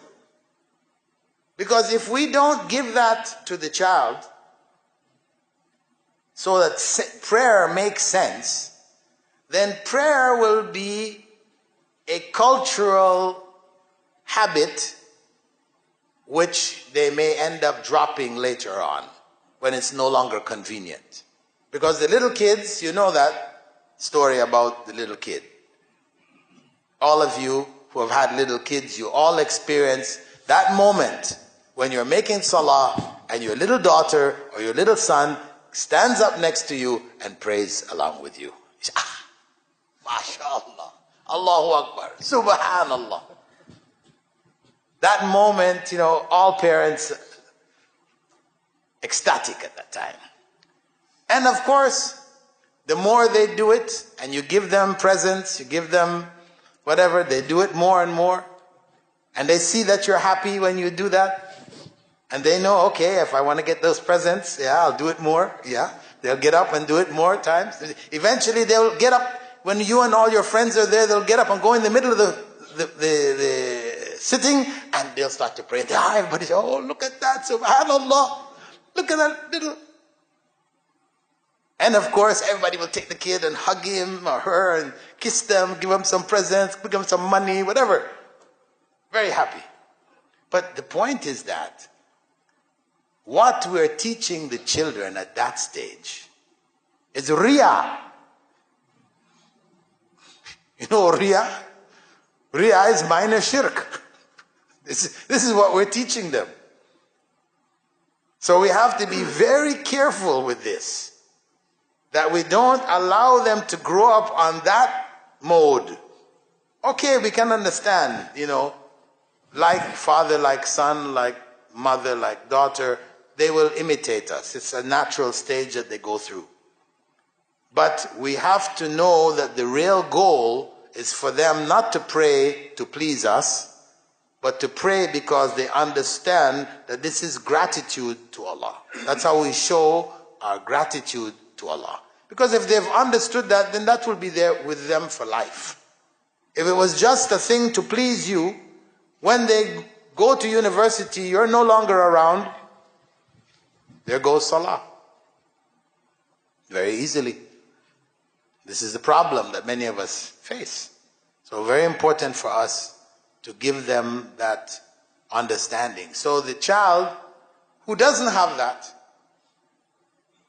Because if we don't give that to the child, so that prayer makes sense, then prayer will be a cultural habit which they may end up dropping later on when it's no longer convenient. Because the little kids, that story about the little kid. All of you who have had little kids, you all experience that moment when you're making salah and your little daughter or your little son stands up next to you and prays along with you. You say, MashaAllah, Allahu Akbar, Subhanallah. That moment, all parents ecstatic at that time. And of course, the more they do it, and you give them presents, you give them whatever, they do it more and more. And they see that you're happy when you do that. And they know, okay, if I want to get those presents, I'll do it more. They'll get up and do it more times. Eventually they'll get up, when you and all your friends are there, they'll get up and go in the middle of the sitting, and they'll start to pray. Everybody say, oh, look at that, subhanallah. Look at that little. And of course, everybody will take the kid and hug him or her and kiss them, give them some presents, give them some money, whatever. Very happy. But the point is that what we're teaching the children at that stage is Riyah. know Riyah? Riyah is minor shirk. This is what we're teaching them. So we have to be very careful with this, that we don't allow them to grow up on that mode. Okay, we can understand, like father, like son, like mother, like daughter, they will imitate us. It's a natural stage that they go through. But we have to know that the real goal is for them not to pray to please us, but to pray because they understand that this is gratitude to Allah. That's how we show our gratitude to Allah. Because if they've understood that, then that will be there with them for life. If it was just a thing to please you, when they go to university, you're no longer around, there goes salah. Very easily. This is the problem that many of us face. So very important for us to give them that understanding. So the child who doesn't have that,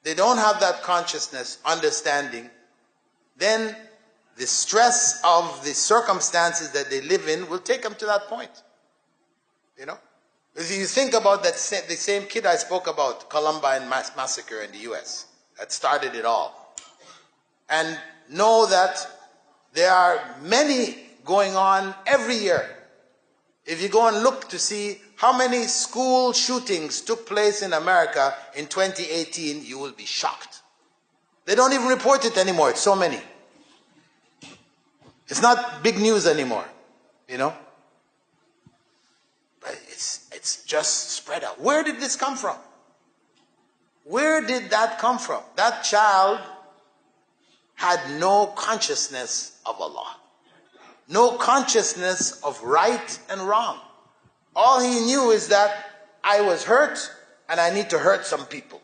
they don't have that consciousness, understanding, then the stress of the circumstances that they live in will take them to that point. If you think about that, the same kid I spoke about, Columbine massacre in the US, that started it all. And know that there are many going on every year. If you go and look to see how many school shootings took place in America in 2018, you will be shocked. They don't even report it anymore. It's so many. It's not big news anymore, But it's just spread out. Where did this come from? Where did that come from? That child had no consciousness of Allah. No consciousness of right and wrong. All he knew is that I was hurt and I need to hurt some people.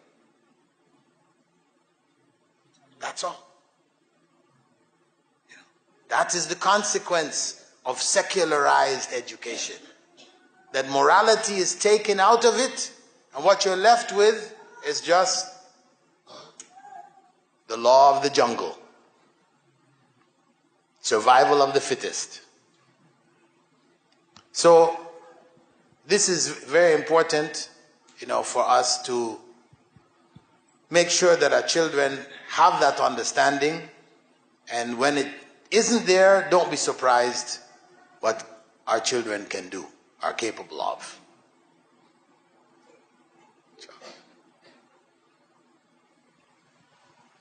That's all. That is the consequence of secularized education. That morality is taken out of it, and what you're left with is just the law of the jungle. Survival of the fittest. So, this is very important, for us to make sure that our children have that understanding, and when it isn't there, don't be surprised what our children can do, are capable of.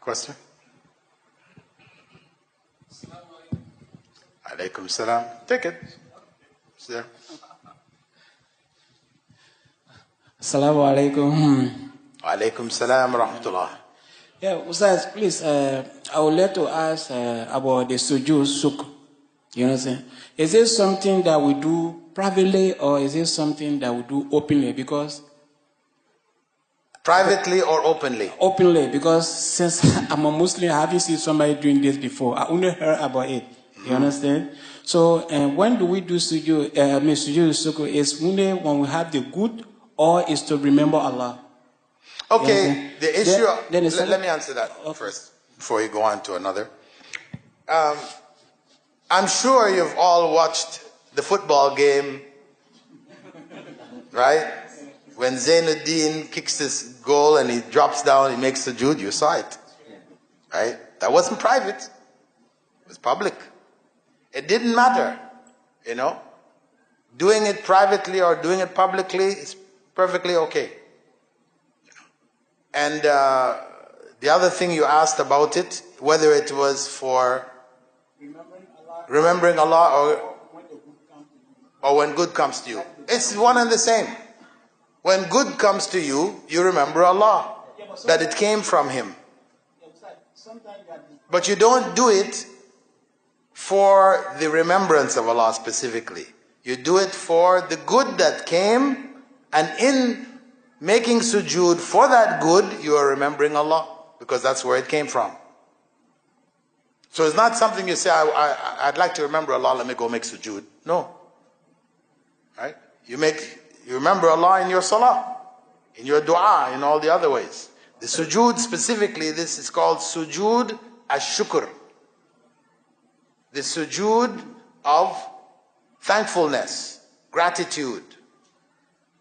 Question? Alaikum salam. Take it. It's there. Assalamu alaikum. Alaikum salam wa rahmatullah. Yeah, Ustaz, please, I would like to ask about the sujood suk. You know what I'm saying? Is it something that we do privately or is it something that we do openly? Because privately or openly? Openly, because since I'm a Muslim, I haven't seen somebody doing this before. I only heard about it. You understand? So, when do we do sujood? Sujood suk is only when we have the good, or is to remember Allah. Okay, the issue. Let me answer that first before you go on to another. I'm sure you've all watched the football game, right? When Zainuddin kicks his goal and he drops down, he makes sujood, you saw it, right? That wasn't private, it was public. It didn't matter, Doing it privately or doing it publicly is perfectly okay. And the other thing you asked about it, whether it was for remembering Allah or when good comes to you. It's one and the same. When good comes to you, you remember Allah, that it came from Him. But you don't do it for the remembrance of Allah specifically. You do it for the good that came, and in making sujood for that good, you are remembering Allah, because that's where it came from. So it's not something you say, I'd like to remember Allah, let me go make sujood. No. Right? You remember Allah in your salah, in your dua, in all the other ways. The sujood specifically, this is called sujood ash-shukr. the sujood of thankfulness, gratitude.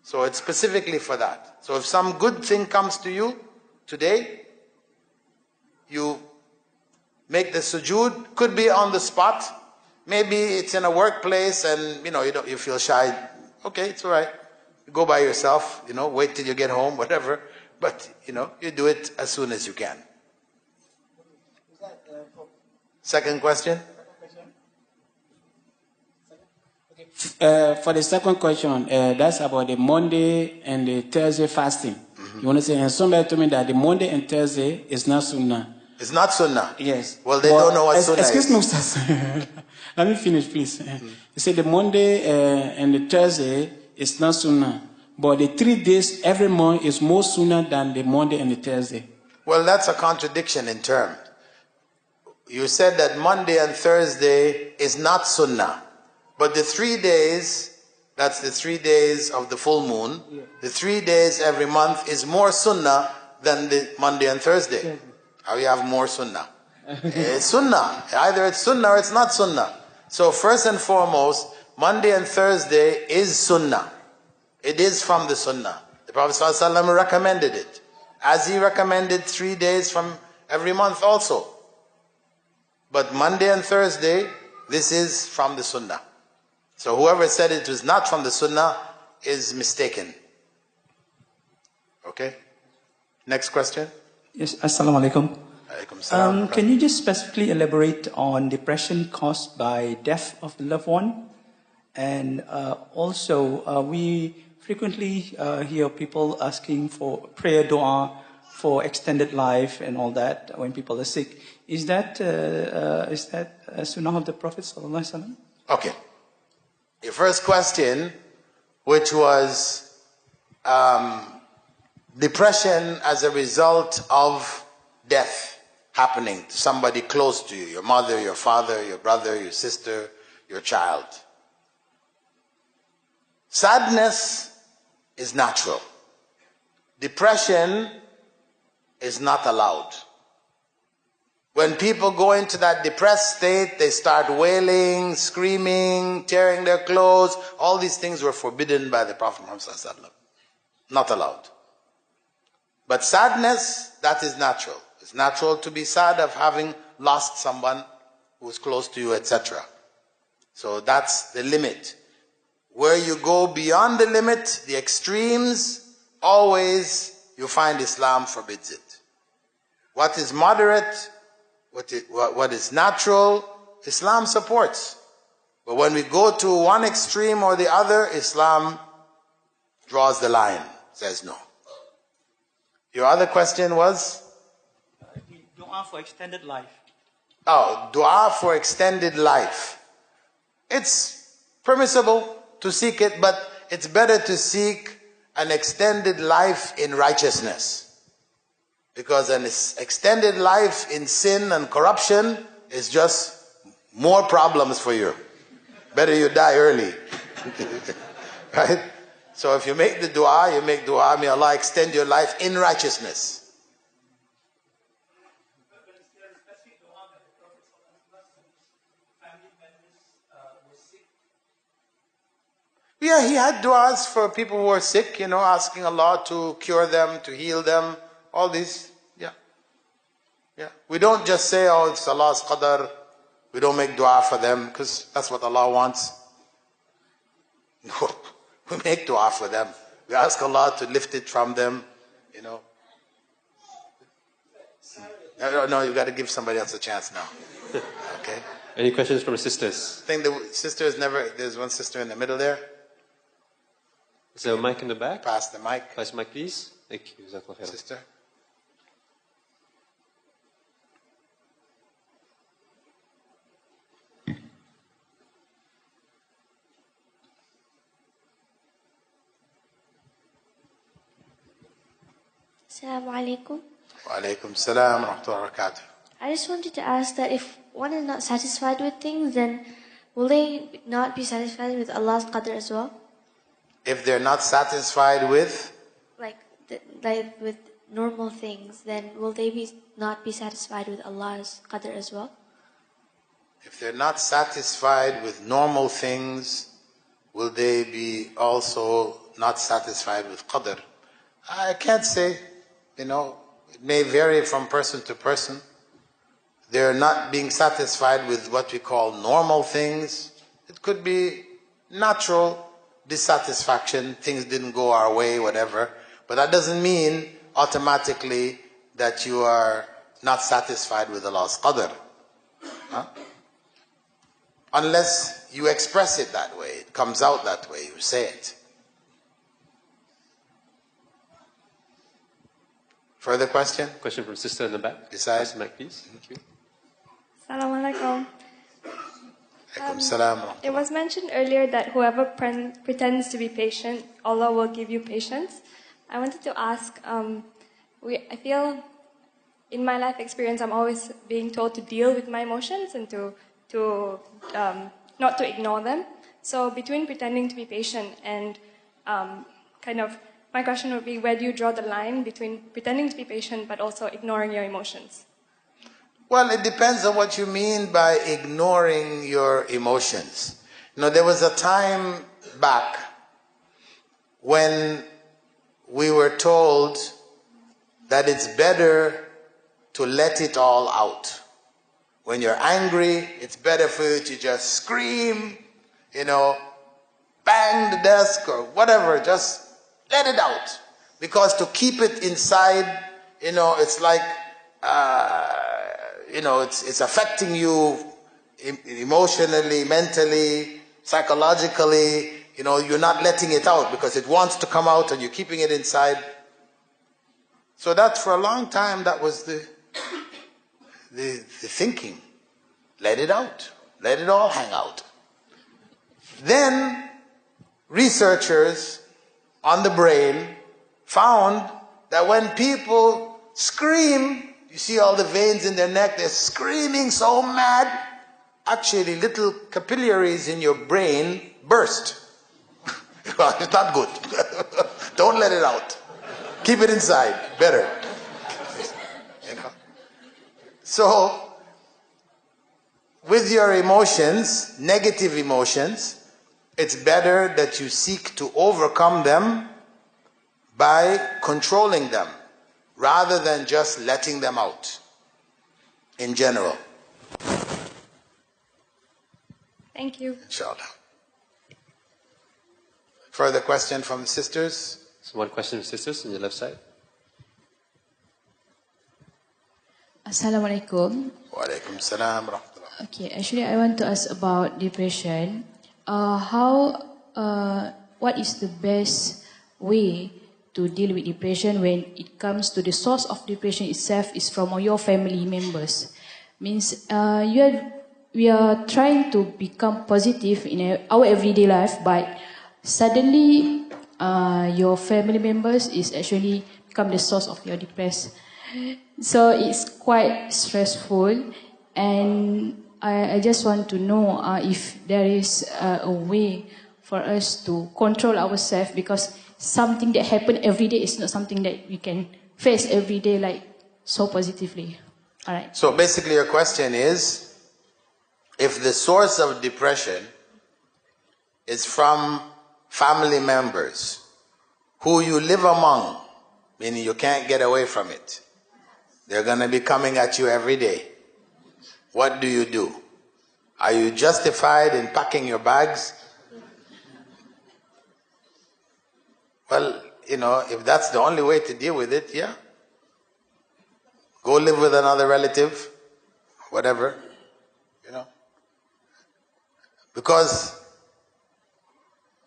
So it's specifically for that. So if some good thing comes to you today, you make the sujood. Could be on the spot. Maybe it's in a workplace and you feel shy. Okay, it's all right. You go by yourself, wait till you get home, whatever. But you do it as soon as you can. Second question? For the second question, that's about the Monday and the Thursday fasting. You understand? And somebody told me that the Monday and Thursday is not sunnah. It's not sunnah? Yes. Well, they don't know what sunnah is. Excuse me, Ustaz. Let me finish, please. You say the Monday and the Thursday is not sunnah. But the 3 days every month is more sunnah than the Monday and the Thursday. Well, that's a contradiction in term. You said that Monday and Thursday is not sunnah. But the 3 days, that's the 3 days of the full moon, the 3 days every month is more sunnah than the Monday and Thursday. How you have more sunnah? It's sunnah. Either it's sunnah or it's not sunnah. So first and foremost, Monday and Thursday is sunnah. It is from the sunnah. The Prophet ﷺ recommended it. As he recommended 3 days from every month also. But Monday and Thursday, this is from the sunnah. So whoever said it was not from the sunnah is mistaken. Okay? Next question. Yes, Assalamu alaikum. Alaikum salam. Can you just specifically elaborate on depression caused by death of the loved one? And also, we frequently hear people asking for prayer dua for extended life and all that when people are sick. Is that a sunnah of the Prophet sallallahu alaihi wasallam? Okay. Your first question, which was depression as a result of death happening to somebody close to you, your mother, your father, your brother, your sister, your child. Sadness is natural. Depression is not allowed. When people go into that depressed state, they start wailing, screaming, tearing their clothes. All these things were forbidden by the Prophet Muhammad ﷺ. Not allowed. But sadness, that is natural. It's natural to be sad of having lost someone who's close to you, etc. So that's the limit. Where you go beyond the limit, the extremes, always you find Islam forbids it. What is moderate, what is natural, Islam supports. But when we go to one extreme or the other, Islam draws the line, says no. Your other question was? Dua for extended life. Oh, dua for extended life. It's permissible to seek it, but it's better to seek an extended life in righteousness. Because an extended life in sin and corruption is just more problems for you. Better you die early. Right? So if you make the dua, may Allah extend your life in righteousness. Yeah, he had du'as for people who were sick, asking Allah to cure them, to heal them, all these, yeah. We don't just say, oh, it's Allah's qadar, we don't make dua for them, because that's what Allah wants. No, we make dua for them. We ask Allah to lift it from them, No, you've got to give somebody else a chance now. Okay. Any questions from the sisters? I think the sisters there's one sister in the middle there. Is there a mic in the back? Pass the mic. Pass the mic, please. Thank you. Sister. Assalamu alaikum. Wa alaikum salam wa rahmatullahi wa barakatuh. I just wanted to ask that if one is not satisfied with things, then will they not be satisfied with Allah's qadr as well? If they're not satisfied with? Like with normal things, then will they not be satisfied with Allah's qadr as well? if they're not satisfied with normal things, will they be also not satisfied with qadr? I can't say, it may vary from person to person. They're not being satisfied with what we call normal things. It could be natural dissatisfaction, things didn't go our way, whatever. But that doesn't mean automatically that you are not satisfied with Allah's qadr. Unless you express it that way, it comes out that way, you say it. Further question? Question from sister in the back. Besides? Mic, please. Thank you. Assalamu alaikum. Salam. It was mentioned earlier that whoever pretends to be patient, Allah will give you patience. I wanted to ask, I feel in my life experience, I'm always being told to deal with my emotions and to not to ignore them. So between pretending to be patient and my question would be, where do you draw the line between pretending to be patient but also ignoring your emotions? Well, it depends on what you mean by ignoring your emotions. There was a time back when we were told that it's better to let it all out. When you're angry, it's better for you to just scream, bang the desk or whatever, just let it out. Because to keep it inside, it's like, it's affecting you emotionally, mentally, psychologically. You're not letting it out because it wants to come out and you're keeping it inside. So that for a long time, that was the thinking. Let it out. Let it all hang out. Then researchers on the brain found that when people scream, you see all the veins in their neck, they're screaming so mad, actually little capillaries in your brain burst. It's not good. Don't let it out. Keep it inside. Better. So, with your emotions, negative emotions, it's better that you seek to overcome them by controlling them, rather than just letting them out, in general. Thank you. Inshallah. Further question from the sisters? So one question, sisters, on your left side. Assalamualaikum. Walaikum salam wa rahmatullah. Okay, actually I want to ask about depression. What is the best way to deal with depression when it comes to the source of depression itself is from your family members? Means we are trying to become positive in our everyday life, but suddenly your family members is actually become the source of your depression. So it's quite stressful, and I just want to know if there is a way for us to control ourselves, because something that happen every day is not something that we can face every day like so positively. All right. So basically your question is, if the source of depression is from family members who you live among, meaning you can't get away from it, they're going to be coming at you every day, what do? Are you justified in packing your bags? Well, if that's the only way to deal with it, yeah. Go live with another relative, whatever, Because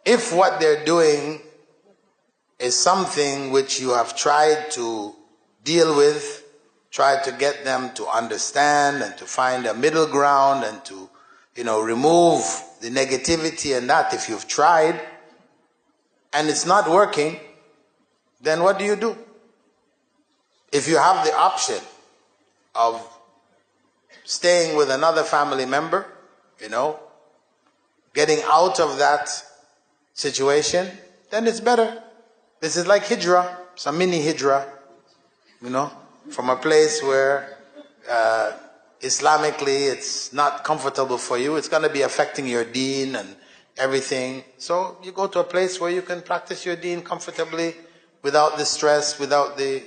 if what they're doing is something which you have tried to deal with, tried to get them to understand and to find a middle ground and to, remove the negativity and that, if you've tried and it's not working, then what do? If you have the option of staying with another family member, getting out of that situation, then it's better. This is like hijrah, some mini hijrah, from a place where Islamically, it's not comfortable for you. It's going to be affecting your deen and everything. So you go to a place where you can practice your deen comfortably, without the stress, without the,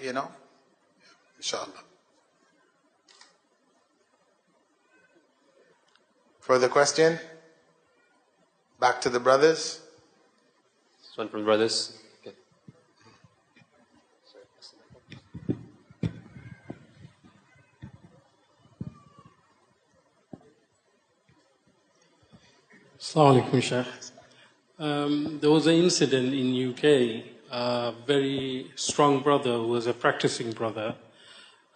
inshallah. Further question? Back to the brothers. This one from the brothers. Okay. Assalamu alaikum, Sheikh. There was an incident in UK. A very strong brother who was a practicing brother.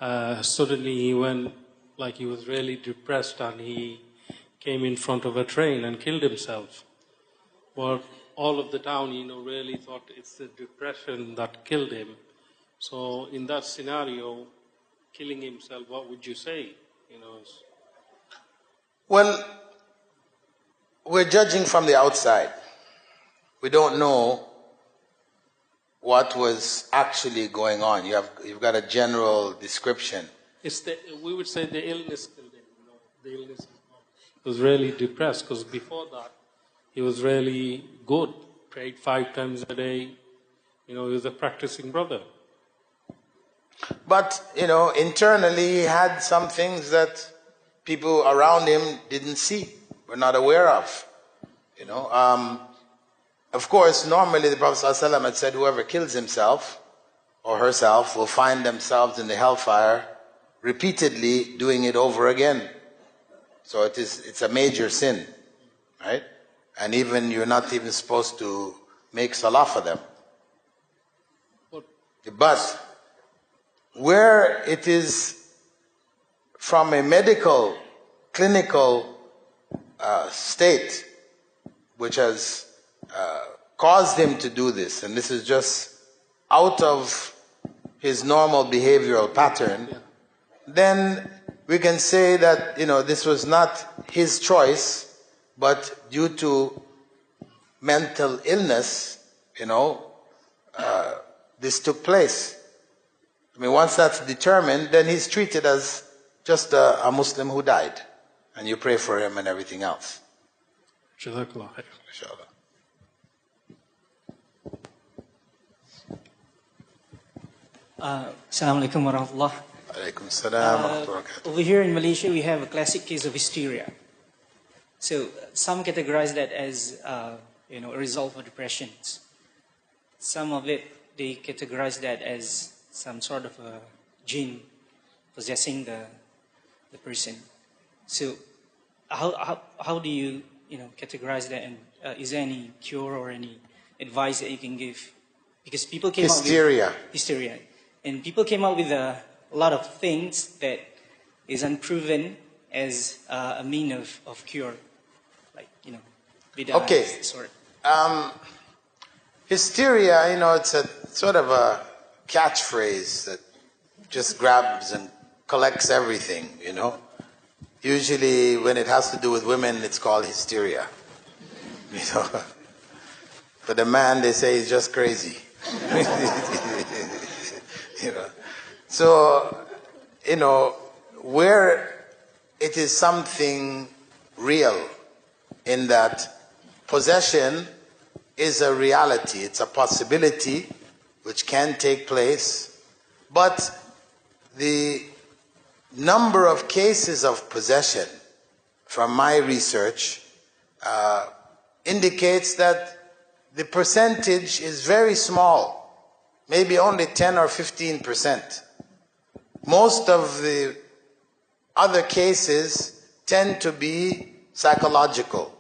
Suddenly he went, like he was really depressed, and he came in front of a train and killed himself. But all of the town, really thought it's the depression that killed him. So in that scenario, killing himself, what would you say? Well, we're judging from the outside. We don't know what was actually going on. You've got a general description. We would say the illness killed him. The illness. He was really depressed because before that, he was really good. Prayed 5 times a day. He was a practicing brother. But, internally he had some things that people around him didn't see, were not aware of. Of course, normally the Prophet ﷺ had said whoever kills himself or herself will find themselves in the hellfire repeatedly doing it over again. So it's a major sin, right? And even you're not even supposed to make salah for them. But where it is from a medical, clinical state which has caused him to do this, and this is just out of his normal behavioral pattern, then we can say that, this was not his choice, but due to mental illness, this took place. Once that's determined, then he's treated as just a Muslim who died. And you pray for him and everything else. Jazakallah khair. Inshallah. Assalamu alaikum wa rahmatullah. Alaikum salam wa rahmatullahi wa barakatuh. Over here in Malaysia, we have a classic case of hysteria. So some categorize that as a result of depressions. Some of it, they categorize that as some sort of a jinn possessing the person. So how do you categorize that, and is there any cure or any advice that you can give? Because people came out with hysteria, and people came out with a lot of things that is unproven as a mean of cure, like bid'ah, okay. Sort. Hysteria, it's a sort of a catchphrase that just grabs and collects everything, Usually when it has to do with women, it's called hysteria. For the man, they say he's just crazy. So, where it is something real, in that possession is a reality, it's a possibility which can take place, but the number of cases of possession from my research indicates that the percentage is very small, maybe only 10 or 15%. Most of the other cases tend to be psychological,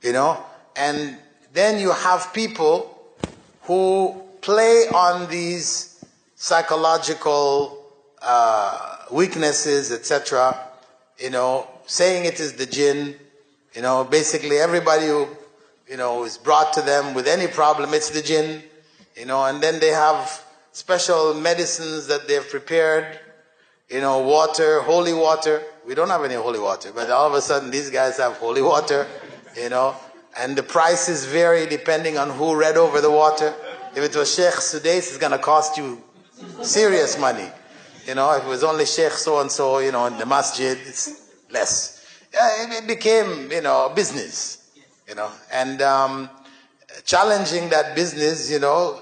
and then you have people who play on these psychological weaknesses, etc., saying it is the jinn, basically everybody who, is brought to them with any problem, it's the jinn, and then they have special medicines that they've prepared, water, holy water. We don't have any holy water, but all of a sudden these guys have holy water, and the prices vary depending on who read over the water. If it was Sheikh Sudais, it's going to cost you serious money, You know, if it was only Sheikh so-and-so, you know, in the masjid, it's less. It became, you know, a business, you know, and challenging that business, you know,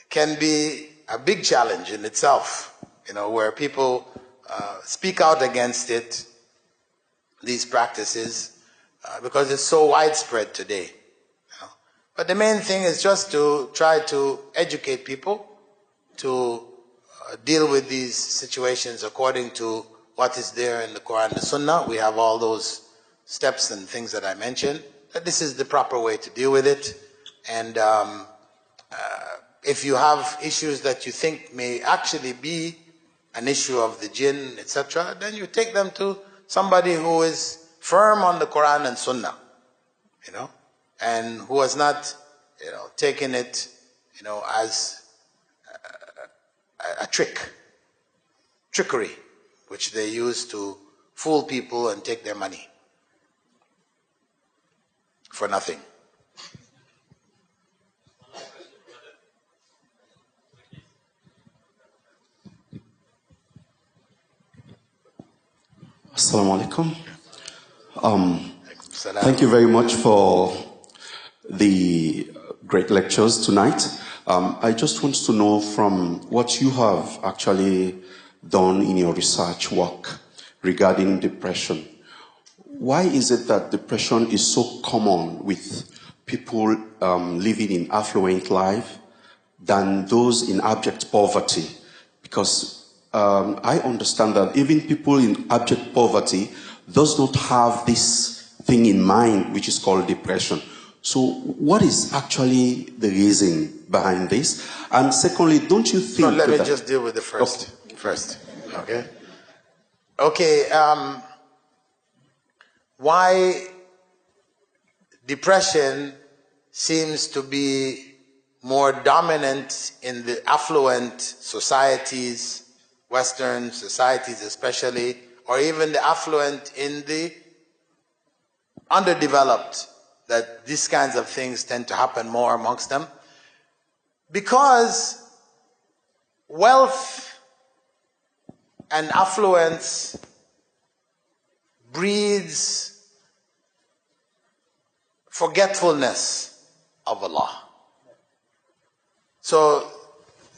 can be a big challenge in itself, you know, where people speak out against it, these practices, because it's so widespread today. You know? But the main thing is just to try to educate people to deal with these situations according to what is there in the Quran and the Sunnah. We have all those steps and things that I mentioned, that this is the proper way to deal with it. And if you have issues that you think may actually be an issue of the jinn, etc., then you take them to somebody who is firm on the Quran and Sunnah, you know, and who has not, you know, taken it, you know, as a trickery, which they use to fool people and take their money for nothing. Assalamu alaikum. Thank you very much for the great lectures tonight. I just want to know from what you have actually done in your research work regarding depression. Why is it that depression is so common with people living in affluent life than those in abject poverty? Because I understand that even people in abject poverty does not have this thing in mind, which is called depression. So what is actually the reason behind this? And secondly, don't you think... No, let me just deal with the first. Okay. First, okay? Okay, why depression seems to be more dominant in the affluent societies, Western societies especially, or even the affluent in the underdeveloped, that these kinds of things tend to happen more amongst them? Because wealth and affluence breeds forgetfulness of Allah. So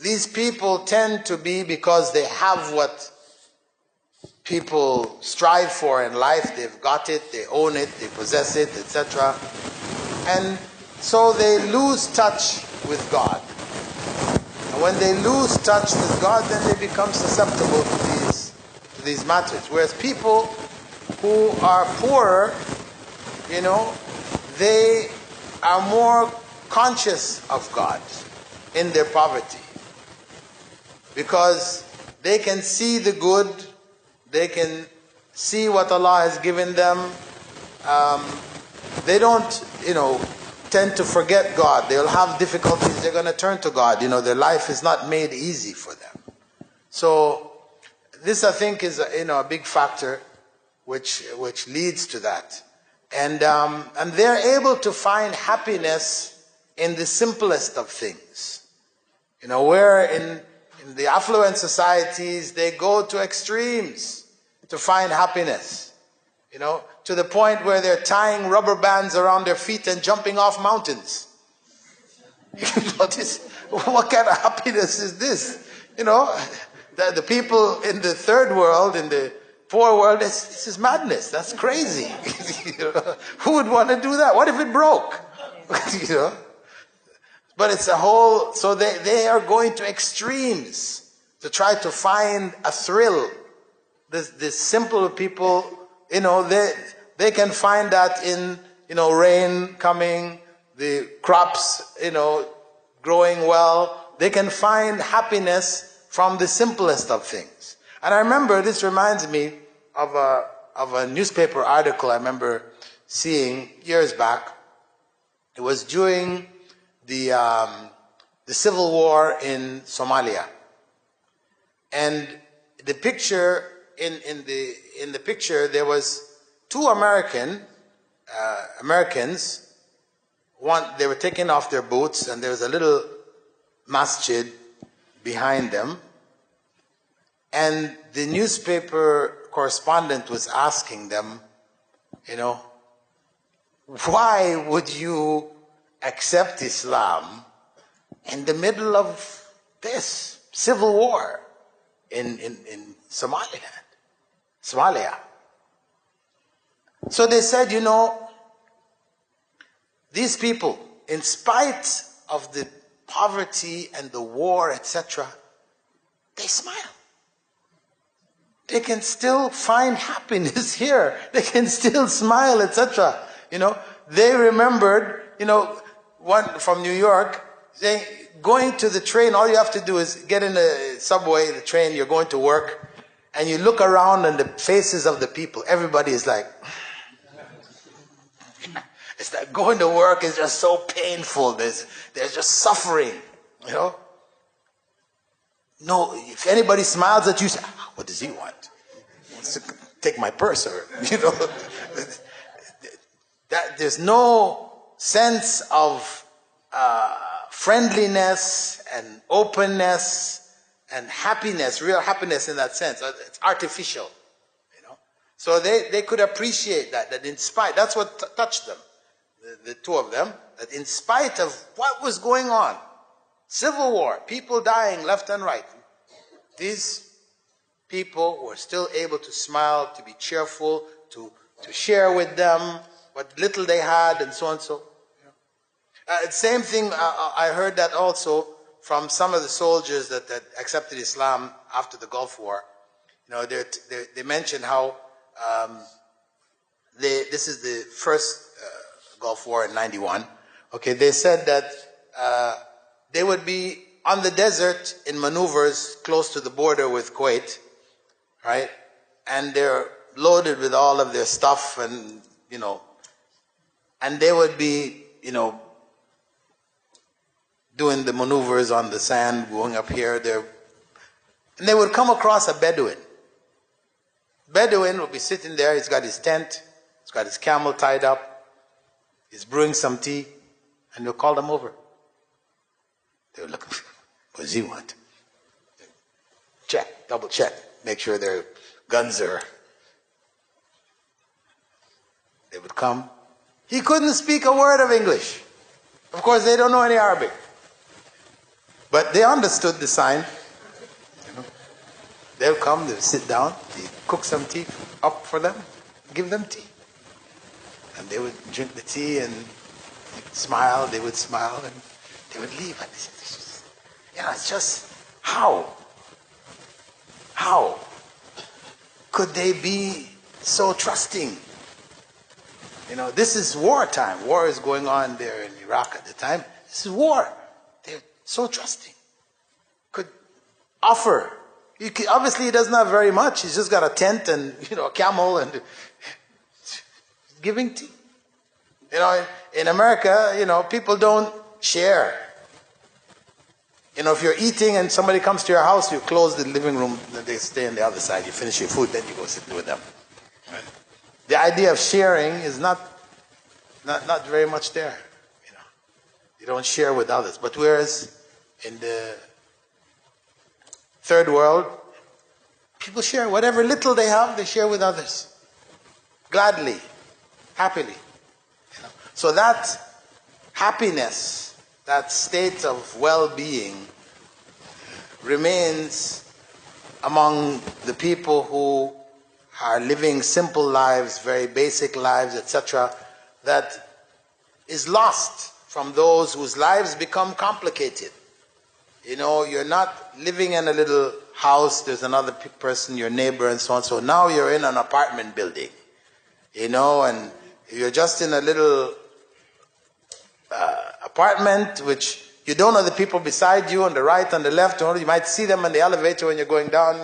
these people tend to be, because they have what people strive for in life, they've got it, they own it, they possess it, etc. And so they lose touch with God. And when they lose touch with God, then they become susceptible to these matters. Whereas people who are poorer, you know, they are more conscious of God in their poverty, because they can see the good, they can see what Allah has given them. They don't, you know, tend to forget God. They'll have difficulties, they're going to turn to God. You know, their life is not made easy for them. So this, I think, is a big factor which leads to that. And they're able to find happiness in the simplest of things. You know, where in the affluent societies, they go to extremes to find happiness. You know, to the point where they're tying rubber bands around their feet and jumping off mountains. What kind of happiness is this? You know, the people in the third world, in the poor world, this is madness. That's crazy. You know? Who would want to do that? What if it broke? You know? But it's a whole, so they are going to extremes to try to find a thrill. The simple people, you know, they can find that in, you know, rain coming, the crops, you know, growing well. They can find happiness from the simplest of things. And I remember, this reminds me of a newspaper article I remember seeing years back. It was during the civil war in Somalia, and the picture in the picture there was two Americans. They were taking off their boots, and there was a little masjid behind them, And the newspaper correspondent was asking them, why would you accept Islam in the middle of this civil war in Somalia? So they said, these people, in spite of the poverty and the war, etc., they smile. They can still find happiness here. They can still smile, etc. They remembered, one from New York, saying, going to the train, all you have to do is get in the subway, the train, you're going to work, and you look around and the faces of the people, everybody is like, it's like going to work is just so painful. There's just suffering, No, if anybody smiles at you, say, what does he want? He wants to take my purse, or there's no sense of friendliness and openness and happiness, real happiness in that sense. It's artificial, So they could appreciate that in spite, that's what touched them, the two of them, that in spite of what was going on, civil war, people dying left and right, these people were still able to smile, to be cheerful, to share with them what little they had, and so on and so. Same thing, I heard that also from some of the soldiers that accepted Islam after the Gulf War. They mentioned how this is the first Gulf War in '91. Okay, they said that they would be on the desert in maneuvers close to the border with Kuwait, right? And they're loaded with all of their stuff, and and they would be, doing the maneuvers on the sand, going up here, there, and they would come across a Bedouin. Bedouin would be sitting there, he's got his tent, he's got his camel tied up, he's brewing some tea, and they'll call them over. They would look, what does he want? Check, double check, make sure their guns are. They would come. He couldn't speak a word of English. Of course, they don't know any Arabic. But they understood the sign. They'll come, they'll sit down, they cook some tea up for them, give them tea. And they would drink the tea and smile, they would smile, and they would leave. And it's just, how could they be so trusting? This is wartime. War is going on there in Iraq at the time. This is war. They're so trusting. Could offer. Obviously, he doesn't have very much. He's just got a tent and, a camel and giving tea. In America, people don't share. If you're eating and somebody comes to your house, you close the living room, they stay on the other side. You finish your food, then you go sit with them. Right? The idea of sharing is not very much there. You don't share with others. But whereas in the third world, people share whatever little they have, they share with others. Gladly, happily. So that happiness, that state of well-being remains among the people who are living simple lives, very basic lives, etc., that is lost from those whose lives become complicated. You're not living in a little house, there's another person, your neighbor, and so on. So now you're in an apartment building, and you're just in a little apartment, which you don't know the people beside you on the right, on the left. You might see them in the elevator when you're going down.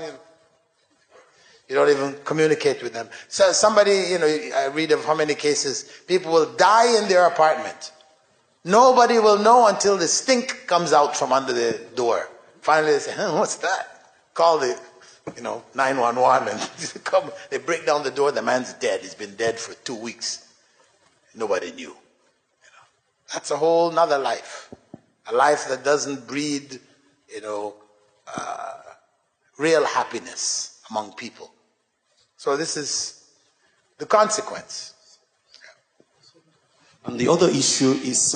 You don't even communicate with them. So somebody, I read of how many cases people will die in their apartment. Nobody will know until the stink comes out from under the door. Finally they say, what's that? Call the, 911 and come. They break down the door, the man's dead. He's been dead for 2 weeks. Nobody knew. That's a whole nother life. A life that doesn't breed, real happiness among people. So this is the consequence. And the other issue is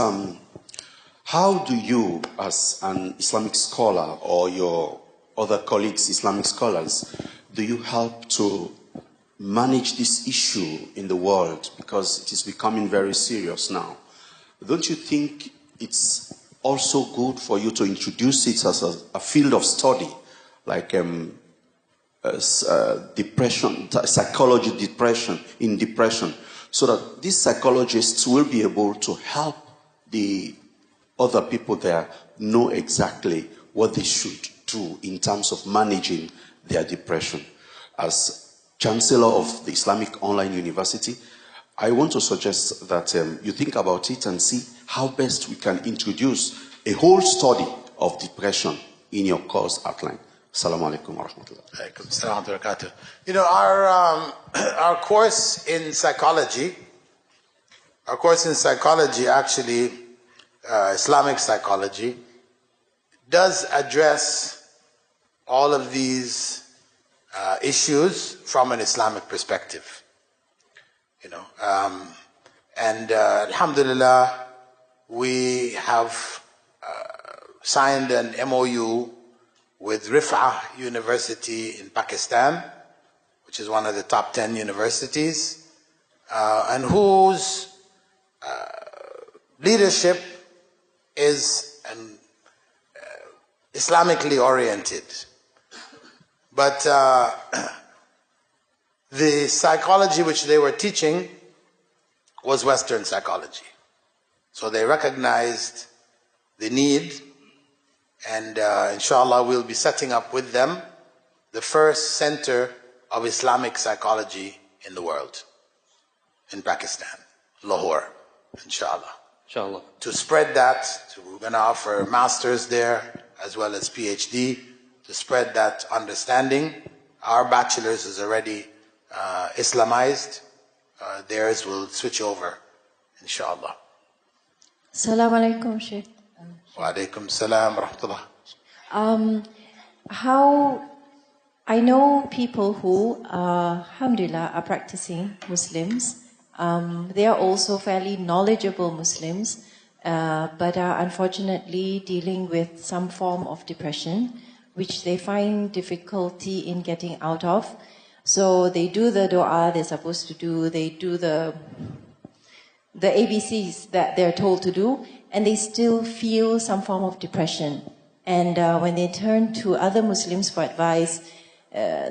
how do you, as an Islamic scholar or your other colleagues, Islamic scholars, do you help to manage this issue in the world? Because it is becoming very serious now. Don't you think it's also good for you to introduce it as a field of study, like depression, psychology, depression, so that these psychologists will be able to help the other people there know exactly what they should do in terms of managing their depression? As Chancellor of the Islamic Online University, I want to suggest that you think about it and see how best we can introduce a whole study of depression in your course outline. Assalamu alaikum wa rahmatullah. You know, our course in psychology, actually, Islamic psychology, does address all of these issues from an Islamic perspective. You know, alhamdulillah, we have signed an MOU with Rif'ah University in Pakistan, which is one of the top 10 universities, and whose leadership is Islamically oriented. But the psychology which they were teaching was Western psychology. So they recognized the need, and inshallah we'll be setting up with them the first center of Islamic psychology in the world, in Pakistan, Lahore, inshallah. Inshallah. To spread that, we're going to offer masters there as well as PhD, to spread that understanding. Our bachelor's is already Islamized. Theirs will switch over, inshallah. Assalamu alaikum, Sheikh. Wa alaikum salam wa rahmatullah. How I know people who, alhamdulillah, are practicing Muslims. They are also fairly knowledgeable Muslims, but are unfortunately dealing with some form of depression, which they find difficulty in getting out of. So they do the dua they're supposed to do, they do the ABCs that they're told to do, and they still feel some form of depression. And when they turn to other Muslims for advice,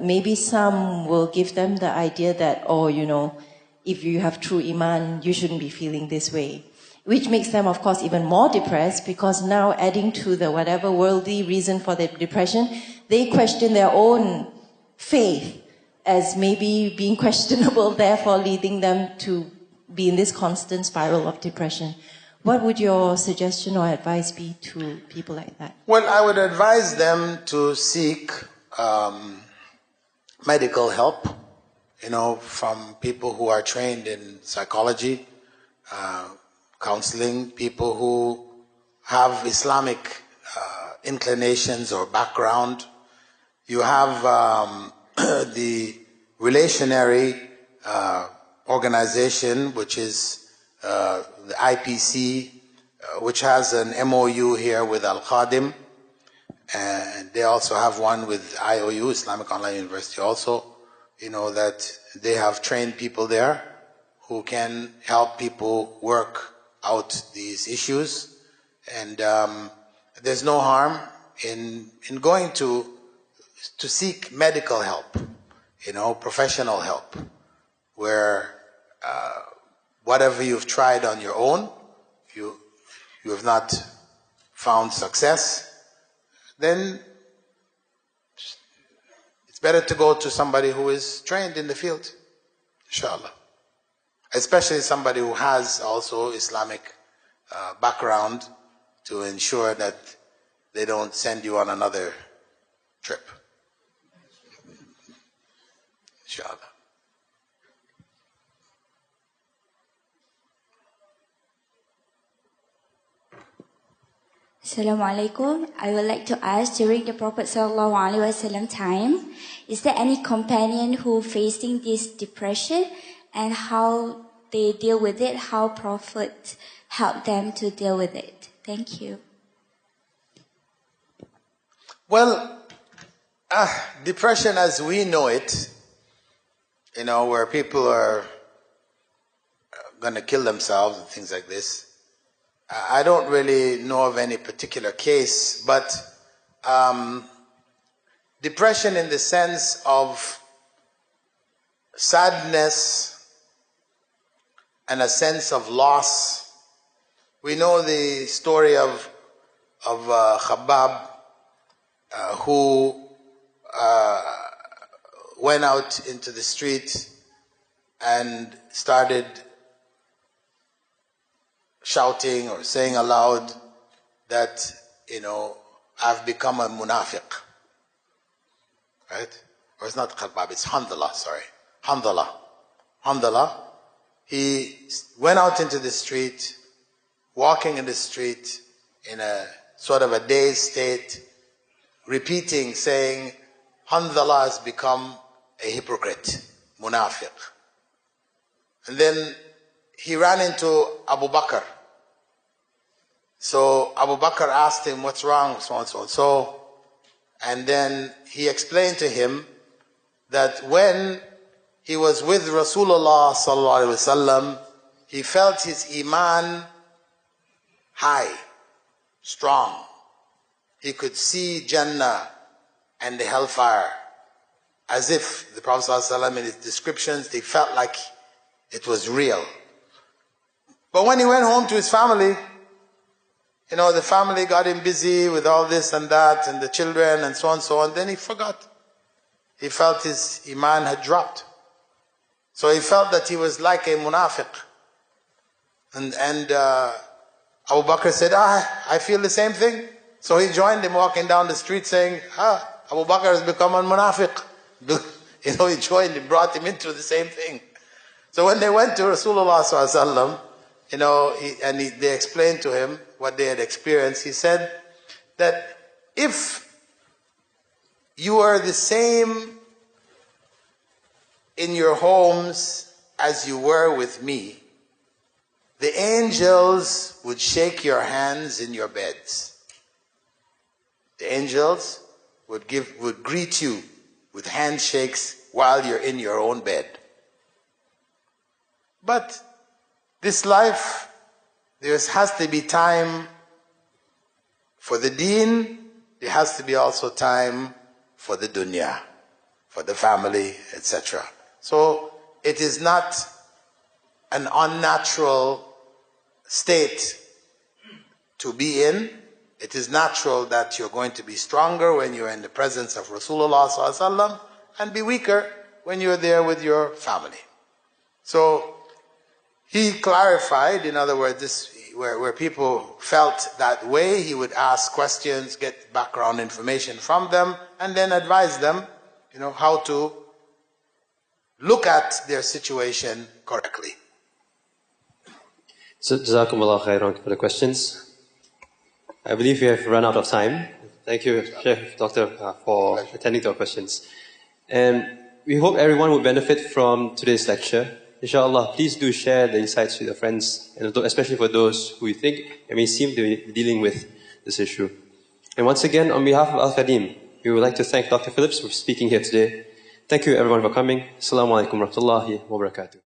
maybe some will give them the idea that, oh, you know, if you have true Iman, you shouldn't be feeling this way. Which makes them, of course, even more depressed, because now adding to the whatever worldly reason for the depression, they question their own faith as maybe being questionable, therefore leading them to be in this constant spiral of depression. What would your suggestion or advice be to people like that? Well, I would advise them to seek medical help, you know, from people who are trained in psychology, counseling, people who have Islamic inclinations or background. You have the Relationary organization, which is the IPC, which has an MOU here with Al-Khaadem, and they also have one with IOU, Islamic Online University also, you know, that they have trained people there who can help people work out these issues. And there's no harm in going to seek medical help, you know, professional help, where whatever you've tried on your own, you have not found success, then it's better to go to somebody who is trained in the field, inshallah. Especially somebody who has also Islamic background, to ensure that they don't send you on another trip, inshallah. Assalamu alaikum. I would like to ask, during the Prophet ﷺ time, is there any companion who facing this depression and how they deal with it, how Prophet helped them to deal with it? Thank you. Well, depression as we know it, where people are going to kill themselves and things like this, I don't really know of any particular case, but depression in the sense of sadness and a sense of loss. We know the story of Khabbab, who went out into the street and started shouting or saying aloud that, I've become a munafiq. Right? Or it's not Khabbab, it's Handala, sorry. Handala. He went out into the street, walking in the street in a sort of a dazed state, repeating, saying, Handala has become a hypocrite, munafiq. And then he ran into Abu Bakr. So Abu Bakr asked him, what's wrong, so and so and so. And then he explained to him that when he was with Rasulullah sallallahu alaihi wasallam, he felt his iman high, strong. He could see Jannah and the hellfire, as if the Prophet sallallahu alaihi wasallam in his descriptions, they felt like it was real. But when he went home to his family, the family got him busy with all this and that, and the children and so on, then he forgot. He felt his iman had dropped. So he felt that he was like a munafiq. And Abu Bakr said, I feel the same thing. So he joined him walking down the street saying, Abu Bakr has become a munafiq. He joined him, brought him into the same thing. So when they went to Rasulullah sallallahu alaihi wasallam, they explained to him what they had experienced, he said that if you are the same in your homes as you were with me, the angels would shake your hands in your beds. The angels would greet you with handshakes while you're in your own bed. But this life, there has to be time for the deen, there has to be also time for the dunya, for the family, etc. So it is not an unnatural state to be in. It is natural that you're going to be stronger when you're in the presence of Rasulullah sallallahu alaihi wasallam and be weaker when you're there with your family. So he clarified, in other words, where people felt that way, he would ask questions, get background information from them, and then advise them, how to look at their situation correctly. So, Jazakumullah khairan for the questions. I believe we have run out of time. Thank you, Sheikh, Doctor, for attending to our questions. And we hope everyone will benefit from today's lecture. Inshallah, please do share the insights with your friends, and especially for those who you think may seem to be dealing with this issue. And once again, on behalf of Al-Khaadem, we would like to thank Dr. Phillips for speaking here today. Thank you everyone for coming. Assalamu alaikum wa rahmatullahi wa barakatuh.